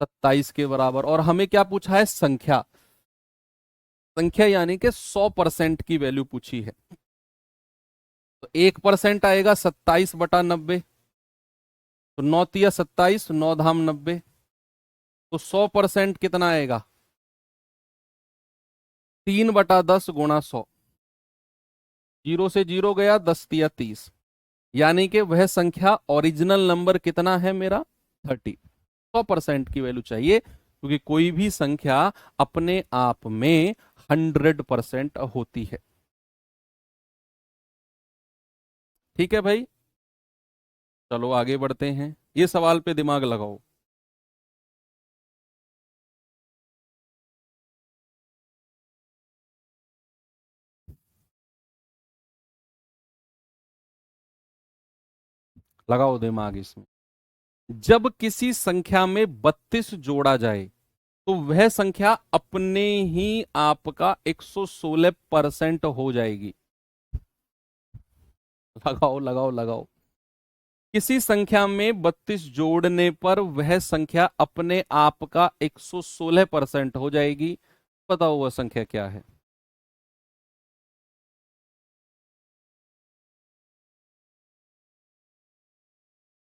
27 के बराबर। और हमें क्या पूछा है संख्या, संख्या यानी कि 100% की वैल्यू पूछी है। तो 1% आएगा 27/90, तो 9 तिया 27, 9 धाम 90, तो 100% कितना आएगा 3/10 गुणा 100, जीरो से जीरो गया 10 तिया 30, यानी कि वह संख्या ओरिजिनल नंबर कितना है मेरा 30। 100% की वैल्यू चाहिए क्योंकि कोई भी संख्या अपने आप में 100% होती है। ठीक है भाई, चलो आगे बढ़ते हैं, ये सवाल पे दिमाग लगाओ। लगाओ दिमाग इसमें। जब किसी संख्या में 32 जोड़ा जाए तो वह संख्या अपने ही आपका 116% हो जाएगी। लगाओ लगाओ लगाओ। किसी संख्या में 32 जोड़ने पर वह संख्या अपने आप का 116% हो जाएगी। बताओ वह संख्या क्या है।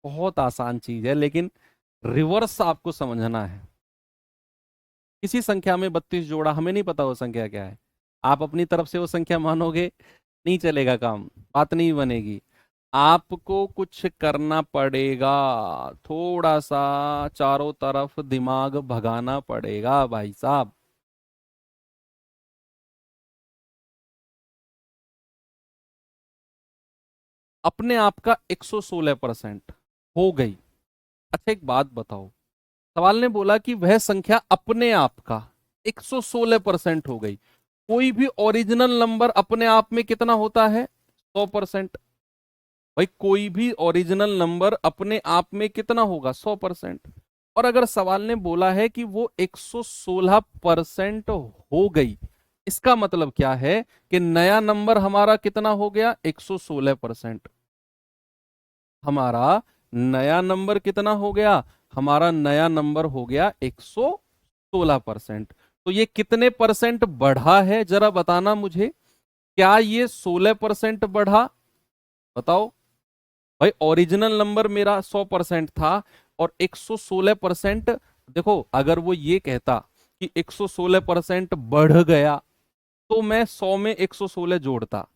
बहुत आसान चीज है लेकिन रिवर्स आपको समझना है। किसी संख्या में 32 जोड़ा, हमें नहीं पता वो संख्या क्या है, आप अपनी तरफ से वो संख्या मानोगे, नहीं चलेगा काम, बात नहीं बनेगी। आपको कुछ करना पड़ेगा, थोड़ा सा चारों तरफ दिमाग भगाना पड़ेगा भाई साहब। अपने आप का 116% हो गई। अच्छा एक बात बताओ, सवाल ने बोला कि वह संख्या अपने आप का 116% हो गई, कोई भी ओरिजिनल नंबर अपने आप में कितना होता है 100%। भाई कोई भी ओरिजिनल नंबर अपने आप में कितना होगा 100%। और अगर सवाल ने बोला है कि वो 116% हो गई, इसका मतलब क्या है कि नया नंबर हमारा कितना हो गया 116%। हमारा नया नंबर कितना हो गया, हमारा नया नंबर हो गया 116%। तो ये कितने परसेंट बढ़ा है जरा बताना मुझे, क्या ये 16% बढ़ा, बताओ। भाई ओरिजिनल नंबर मेरा 100% था और 116%, देखो अगर वो ये कहता कि 116% बढ़ गया तो मैं 100 में 116 जोड़ता।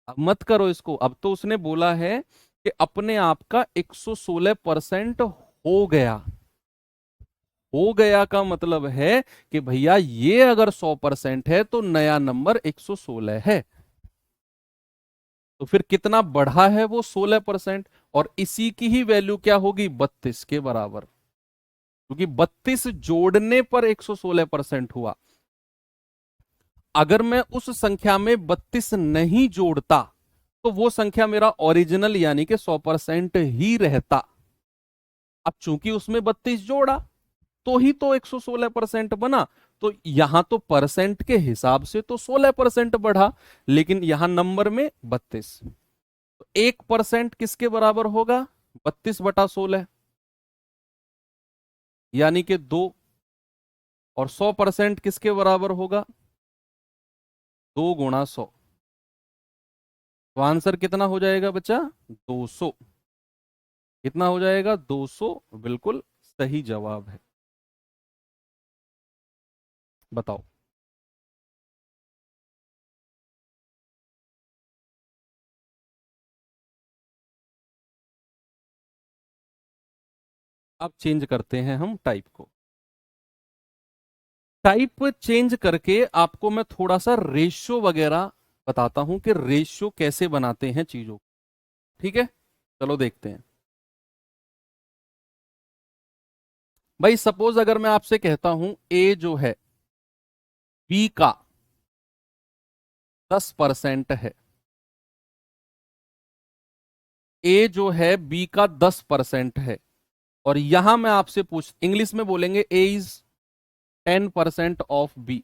अब मत करो इसको, अब तो उसने बोला है कि अपने आप का 116% हो गया। हो गया का मतलब है कि भैया ये अगर 100% है तो नया नंबर 116 है। तो फिर कितना बढ़ा है वो? 16%। और इसी की ही वैल्यू क्या होगी? 32 के बराबर, क्योंकि 32 जोड़ने पर 116% हुआ। अगर मैं उस संख्या में 32 नहीं जोड़ता तो वो संख्या मेरा ओरिजिनल यानी कि 100% ही रहता। अब चूंकि उसमें 32 जोड़ा तो ही तो 116% बना। तो यहां तो परसेंट के हिसाब से तो 16% बढ़ा, लेकिन यहां नंबर में 32। तो 1% किसके बराबर होगा? 32/16 यानी कि 2। और 100% किसके बराबर होगा? 2 × 100। तो आंसर कितना हो जाएगा बच्चा? 200। कितना हो जाएगा? 200 बिल्कुल सही जवाब है। बताओ। अब चेंज करते हैं हम टाइप को। टाइप चेंज करके आपको मैं थोड़ा सा रेशियो वगैरह बताता हूं कि रेशियो कैसे बनाते हैं चीजों को। ठीक है, चलो देखते हैं। भाई सपोज अगर मैं आपसे कहता हूं ए जो है बी का 10% है। ए जो है बी का 10% है। और यहां मैं आपसे पूछ, इंग्लिश में बोलेंगे A is 10% of B.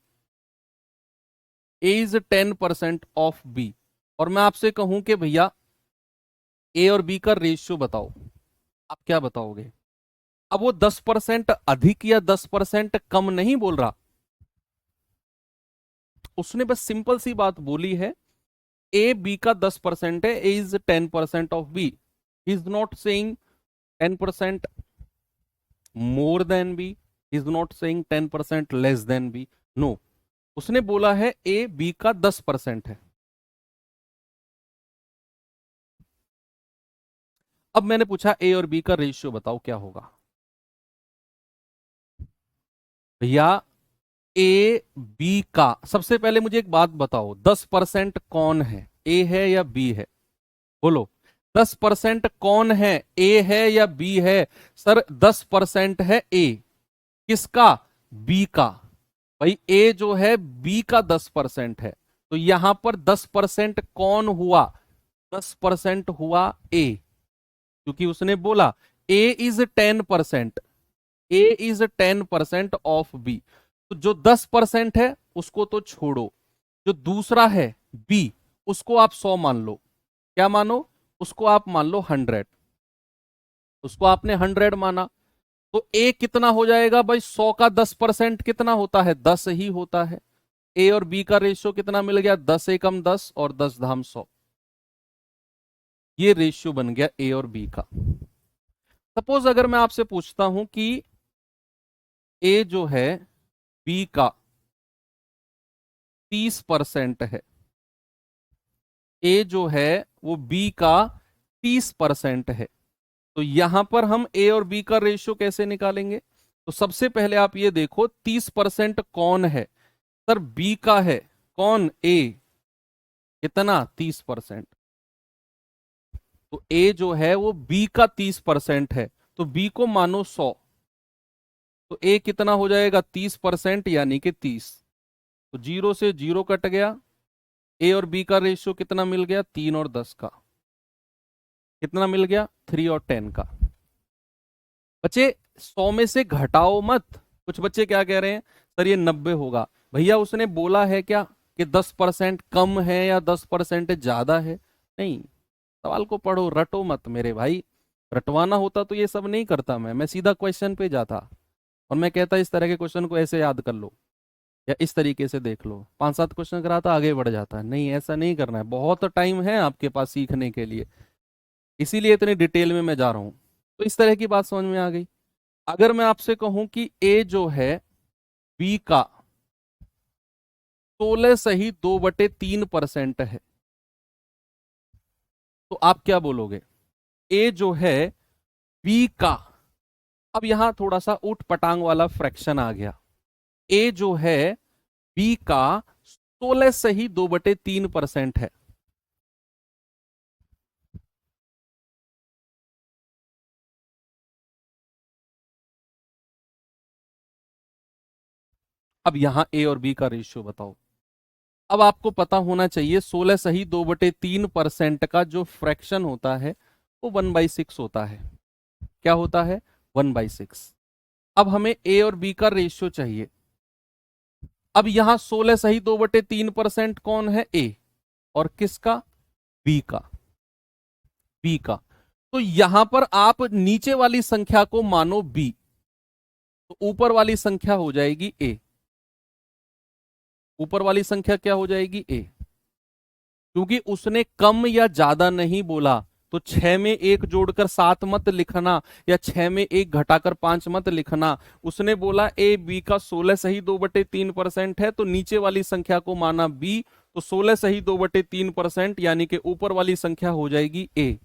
A is 10% of B. और मैं आपसे कहूं कि भैया ए और बी का रेशियो बताओ, आप क्या बताओगे? अब वो 10% अधिक या 10% कम नहीं बोल रहा, उसने बस सिंपल सी बात बोली है ए बी का 10% है, A is 10% of B. Is not saying 10% more than B, is not saying 10% less than B. No, उसने बोला है ए बी का 10% है। अब मैंने पूछा ए और बी का रेशियो बताओ क्या होगा? भैया ए बी का, सबसे पहले मुझे एक बात बताओ, 10% कौन है? ए है या बी है? बोलो। 10% कौन है? ए है या बी है? सर 10% है ए। किसका? बी का। भाई ए जो है बी का 10% है, तो यहां पर 10% कौन हुआ? 10% हुआ ए, क्योंकि उसने बोला A is 10%। A is 10% of B. तो जो 10% है उसको तो छोड़ो, जो दूसरा है बी, उसको आप 100 मान लो। क्या मानो? उसको आप मान लो 100। उसको आपने 100 माना, तो ए कितना हो जाएगा भाई? 100 का 10% कितना होता है? 10 ही होता है। ए और बी का रेशियो कितना मिल गया? 10 एकम 10 और 10 धाम 100। ये रेशियो बन गया ए और बी का। सपोज अगर मैं आपसे पूछता हूं कि ए जो है बी का 30% है, ए जो है वो बी का 30% है, तो यहां पर हम ए और बी का रेशियो कैसे निकालेंगे? तो सबसे पहले आप ये देखो 30% कौन है? सर बी का है। कौन? ए। कितना? 30%। तो ए जो है वो बी का 30% है, तो बी को मानो 100। तो ए कितना हो जाएगा? 30% यानी कि 30। तो 0 से 0 कट गया। ए और बी का रेशियो कितना मिल गया? 3 और 10 का। कितना मिल गया? 3 और 10 का। बच्चे 100 में से घटाओ मत। कुछ बच्चे क्या कह रहे हैं? सर ये 90 होगा। भैया उसने बोला है क्या कि 10% कम है या 10% ज्यादा है? नहीं, सवाल को पढ़ो, रटो मत मेरे भाई। रटवाना होता तो ये सब नहीं करता, मैं सीधा क्वेश्चन पे जाता और मैं कहता इस तरह के क्वेश्चन को ऐसे याद कर लो या इस तरीके से देख लो, 5-7 क्वेश्चन कराता आगे बढ़ जाता। नहीं, ऐसा नहीं करना है, बहुत टाइम है आपके पास सीखने के लिए, इसीलिए इतनी डिटेल में मैं जा रहा हूं। तो इस तरह की बात समझ में आ गई। अगर मैं आपसे कहूं कि ए जो है बी का 16 सही 2/3% है, तो आप क्या बोलोगे? ए जो है बी का, अब यहां थोड़ा सा ऊट पटांग वाला फ्रैक्शन आ गया। ए जो है बी का 16 सही 2/3% है। अब यहां ए और बी का रेशियो बताओ। अब आपको पता होना चाहिए 16 सही 2/3% का जो फ्रैक्शन होता है वो 1/6 होता है। क्या होता है? 1/6। अब हमें ए और बी का रेशियो चाहिए। अब यहां 16 सही 2/3% कौन है? ए। और किसका? बी का। बी का। तो यहां पर आप नीचे वाली संख्या को मानो बी, तो ऊपर वाली संख्या हो जाएगी ए। ऊपर वाली संख्या क्या हो जाएगी? ए। क्योंकि उसने कम या ज्यादा नहीं बोला, तो 6 में 1 जोड़कर 7 मत लिखना, या 6 में 1 घटाकर 5 मत लिखना। उसने बोला ए बी का 16 सही 2/3% है, तो नीचे वाली संख्या को माना बी, तो 16 सही 2/3%, यानी कि ऊपर वाली संख्या हो जाएगी ए।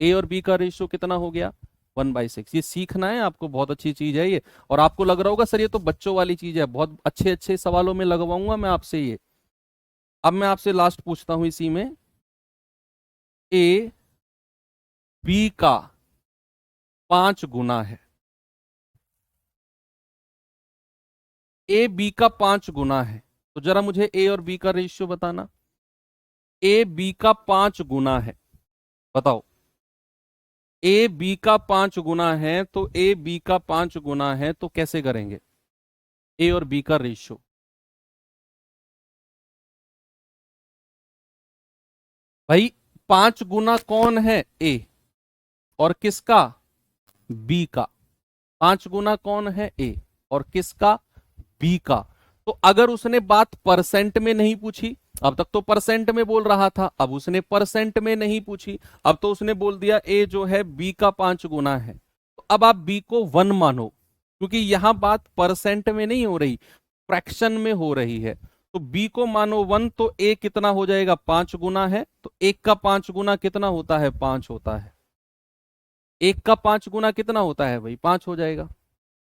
ए और बी का रेशियो कितना हो गया? 1/6। ये सीखना है आपको, बहुत अच्छी चीज है ये। और आपको लग रहा होगा सर ये तो बच्चों वाली चीज है, बहुत अच्छे अच्छे सवालों में लगवाऊंगा मैं आपसे ये। अब मैं आपसे लास्ट पूछता हूं इसी में, ए बी का 5 गुना है। ए बी का 5 गुना है, तो जरा मुझे ए और बी का रेशियो बताना। ए बी का 5 गुना है, बताओ। ए बी का 5 गुना है, तो ए बी का 5 गुना है, तो कैसे करेंगे ए और बी का रेशियो? भाई 5 गुना कौन है? ए। और किसका? बी का। 5 गुना कौन है? ए। और किसका? बी का। तो अगर उसने बात परसेंट में नहीं पूछी, अब तक तो परसेंट में बोल रहा था, अब उसने परसेंट में नहीं पूछी, अब तो उसने बोल दिया ए जो है बी का 5 गुना है, तो अब आप बी को 1 मानो, क्योंकि यहां बात परसेंट में नहीं हो रही, फ्रैक्शन में हो रही है। तो बी को मानो 1, तो ए कितना हो जाएगा? 5 गुना है, तो एक का 5 गुना कितना होता है? 5 होता है। एक का 5 गुना कितना होता है भाई? 5 हो जाएगा।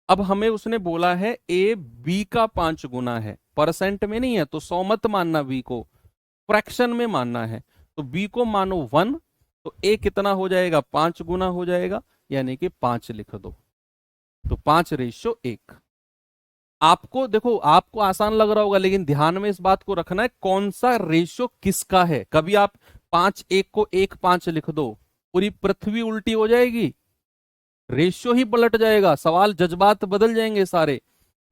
अब हमें उसने बोला है ए बी का 5 गुना है, परसेंट में नहीं है, तो 100 मत मानना, बी को फ्रैक्शन में मानना है। तो बी को मानो 1, तो ए कितना हो जाएगा? 5 गुना हो जाएगा, यानी कि 5 लिख दो। तो 5:1। आपको देखो, आपको आसान लग रहा होगा, लेकिन ध्यान में इस बात को रखना है कौन सा रेशियो किसका है। कभी आप 5:1 को 1:5 लिख दो, पूरी पृथ्वी उल्टी हो जाएगी, रेशियो ही पलट जाएगा, सवाल जज्बात बदल जाएंगे सारे।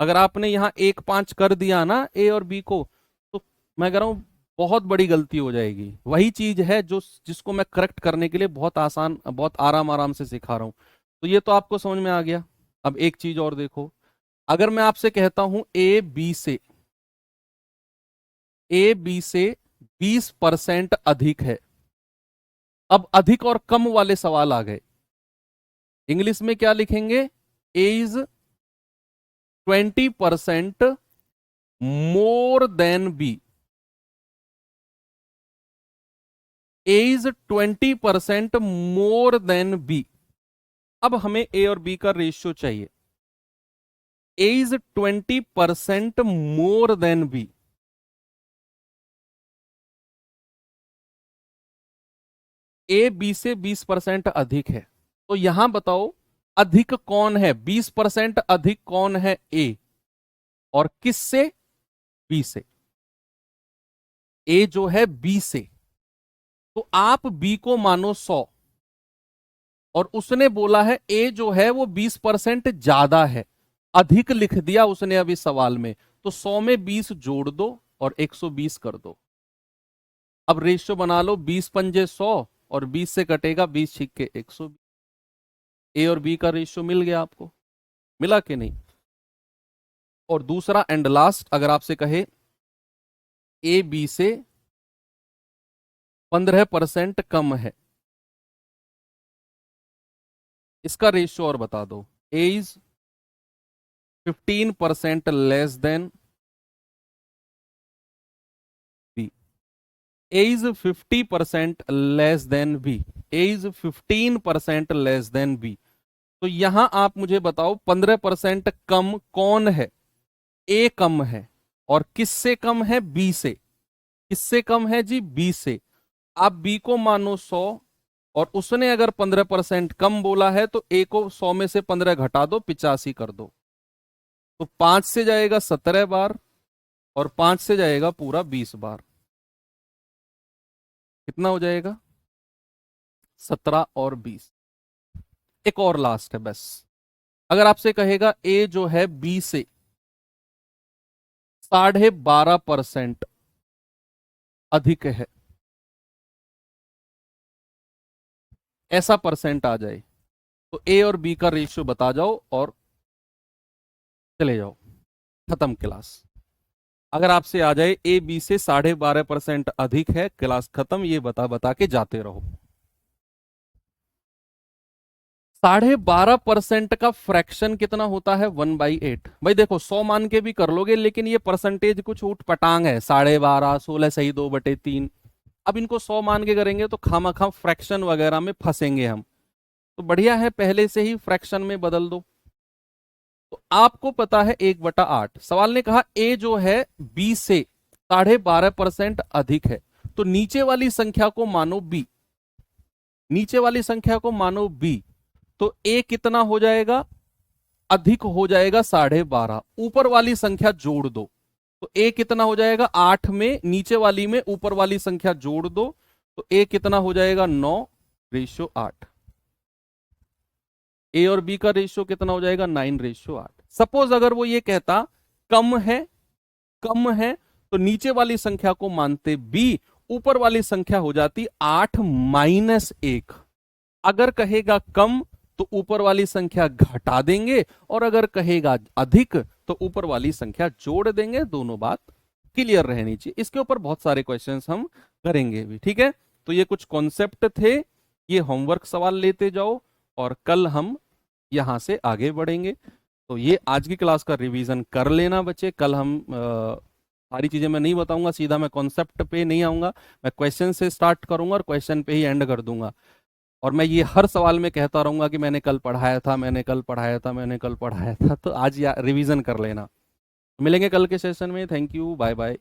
अगर आपने यहां 1:5 कर दिया ना ए और बी को, तो मैं कह रहा हूं बहुत बड़ी गलती हो जाएगी। वही चीज है जो जिसको मैं करेक्ट करने के लिए बहुत आसान, बहुत आराम आराम से सिखा रहा हूं। तो ये तो आपको समझ में आ गया। अब एक चीज और देखो, अगर मैं आपसे कहता हूं ए बी से 20% अधिक है। अब अधिक और कम वाले सवाल आ गए। इंग्लिश में क्या लिखेंगे? A is 20% more than B. A is 20% more than B. अब हमें ए और बी का रेशियो चाहिए। A is 20% more than B. A B से 20% अधिक है, तो यहां बताओ अधिक कौन है? 20% अधिक कौन है? ए। और किस से? बी से। ए जो है बी से, तो आप बी को मानो 100, और उसने बोला है ए जो है वो 20% ज्यादा है, अधिक लिख दिया उसने अभी सवाल में, तो 100 में 20 जोड़ दो और 120 कर दो। अब रेशियो बना लो, 20×5 = 100, और 20 से कटेगा 20 छिक्के 120। ए और बी का रेशियो मिल गया आपको, मिला कि नहीं? और दूसरा एंड लास्ट, अगर आपसे कहे ए बी से 15% कम है, इसका रेशियो और बता दो। A is 15% less than A is 50% less than B, A is 15% less than B. तो यहां आप मुझे बताओ 15% कम कौन है? ए कम है। और किससे कम है? बी से। किससे कम है जी? बी से। आप बी को मानो 100, और उसने अगर 15% कम बोला है तो ए को 100 में से 15 घटा दो, 85 कर दो। तो 5 से जाएगा 17 बार, और 5 से जाएगा पूरा 20 बार। कितना हो जाएगा? 17 और 20। एक और लास्ट है बस। अगर आपसे कहेगा ए जो है बी से 12.5% अधिक है, ऐसा परसेंट आ जाए, तो ए और बी का रेशियो बता जाओ और चले जाओ, खत्म क्लास। अगर आपसे आ जाए ए बी से 12.5% अधिक है, क्लास खत्म, ये बता बता के जाते रहो। 12.5% का फ्रैक्शन कितना होता है? 1/8। भाई देखो 100 मान के भी कर लोगे, लेकिन ये परसेंटेज कुछ उठ पटांग है, 12.5, 16 सही 2/3। अब इनको 100 मान के करेंगे तो खामा फ्रैक्शन वगैरह में फंसेंगे हम। तो बढ़िया है पहले से ही फ्रैक्शन में बदल दो। तो आपको पता है 1/8। सवाल ने कहा ए जो है बी से 12.5% अधिक है, तो नीचे वाली संख्या को मानो बी, नीचे वाली संख्या को मानो बी। तो ए कितना हो जाएगा? अधिक हो जाएगा 12.5। ऊपर वाली संख्या जोड़ दो, तो ए कितना हो जाएगा? 8 में नीचे वाली में ऊपर वाली संख्या जोड़ दो, तो ए कितना हो जाएगा? 9:8। ए और बी का रेशियो कितना हो जाएगा? 9:8। सपोज अगर वो ये कहता कम है, कम है, तो नीचे वाली संख्या को मानते बी, ऊपर वाली संख्या हो जाती 8-1। अगर कहेगा कम तो ऊपर वाली संख्या घटा देंगे, और अगर कहेगा अधिक तो ऊपर वाली संख्या जोड़ देंगे। दोनों बात क्लियर रहनी चाहिए। इसके ऊपर बहुत सारे क्वेश्चंस हम करेंगे भी, ठीक है। तो ये कुछ कॉन्सेप्ट थे, ये होमवर्क सवाल लेते जाओ, और कल हम यहां से आगे बढ़ेंगे। तो ये आज की क्लास का रिवीजन कर लेना बच्चे। कल हम सारी चीजें मैं नहीं बताऊंगा, सीधा मैं कॉन्सेप्ट पे नहीं आऊंगा, मैं क्वेश्चन से स्टार्ट करूंगा और क्वेश्चन पे ही एंड कर दूंगा। और मैं ये हर सवाल में कहता रहूंगा कि मैंने कल पढ़ाया था, मैंने कल पढ़ाया था, मैंने कल पढ़ाया था। तो आज रिवीजन कर लेना। मिलेंगे कल के सेशन में। Thank you, bye bye.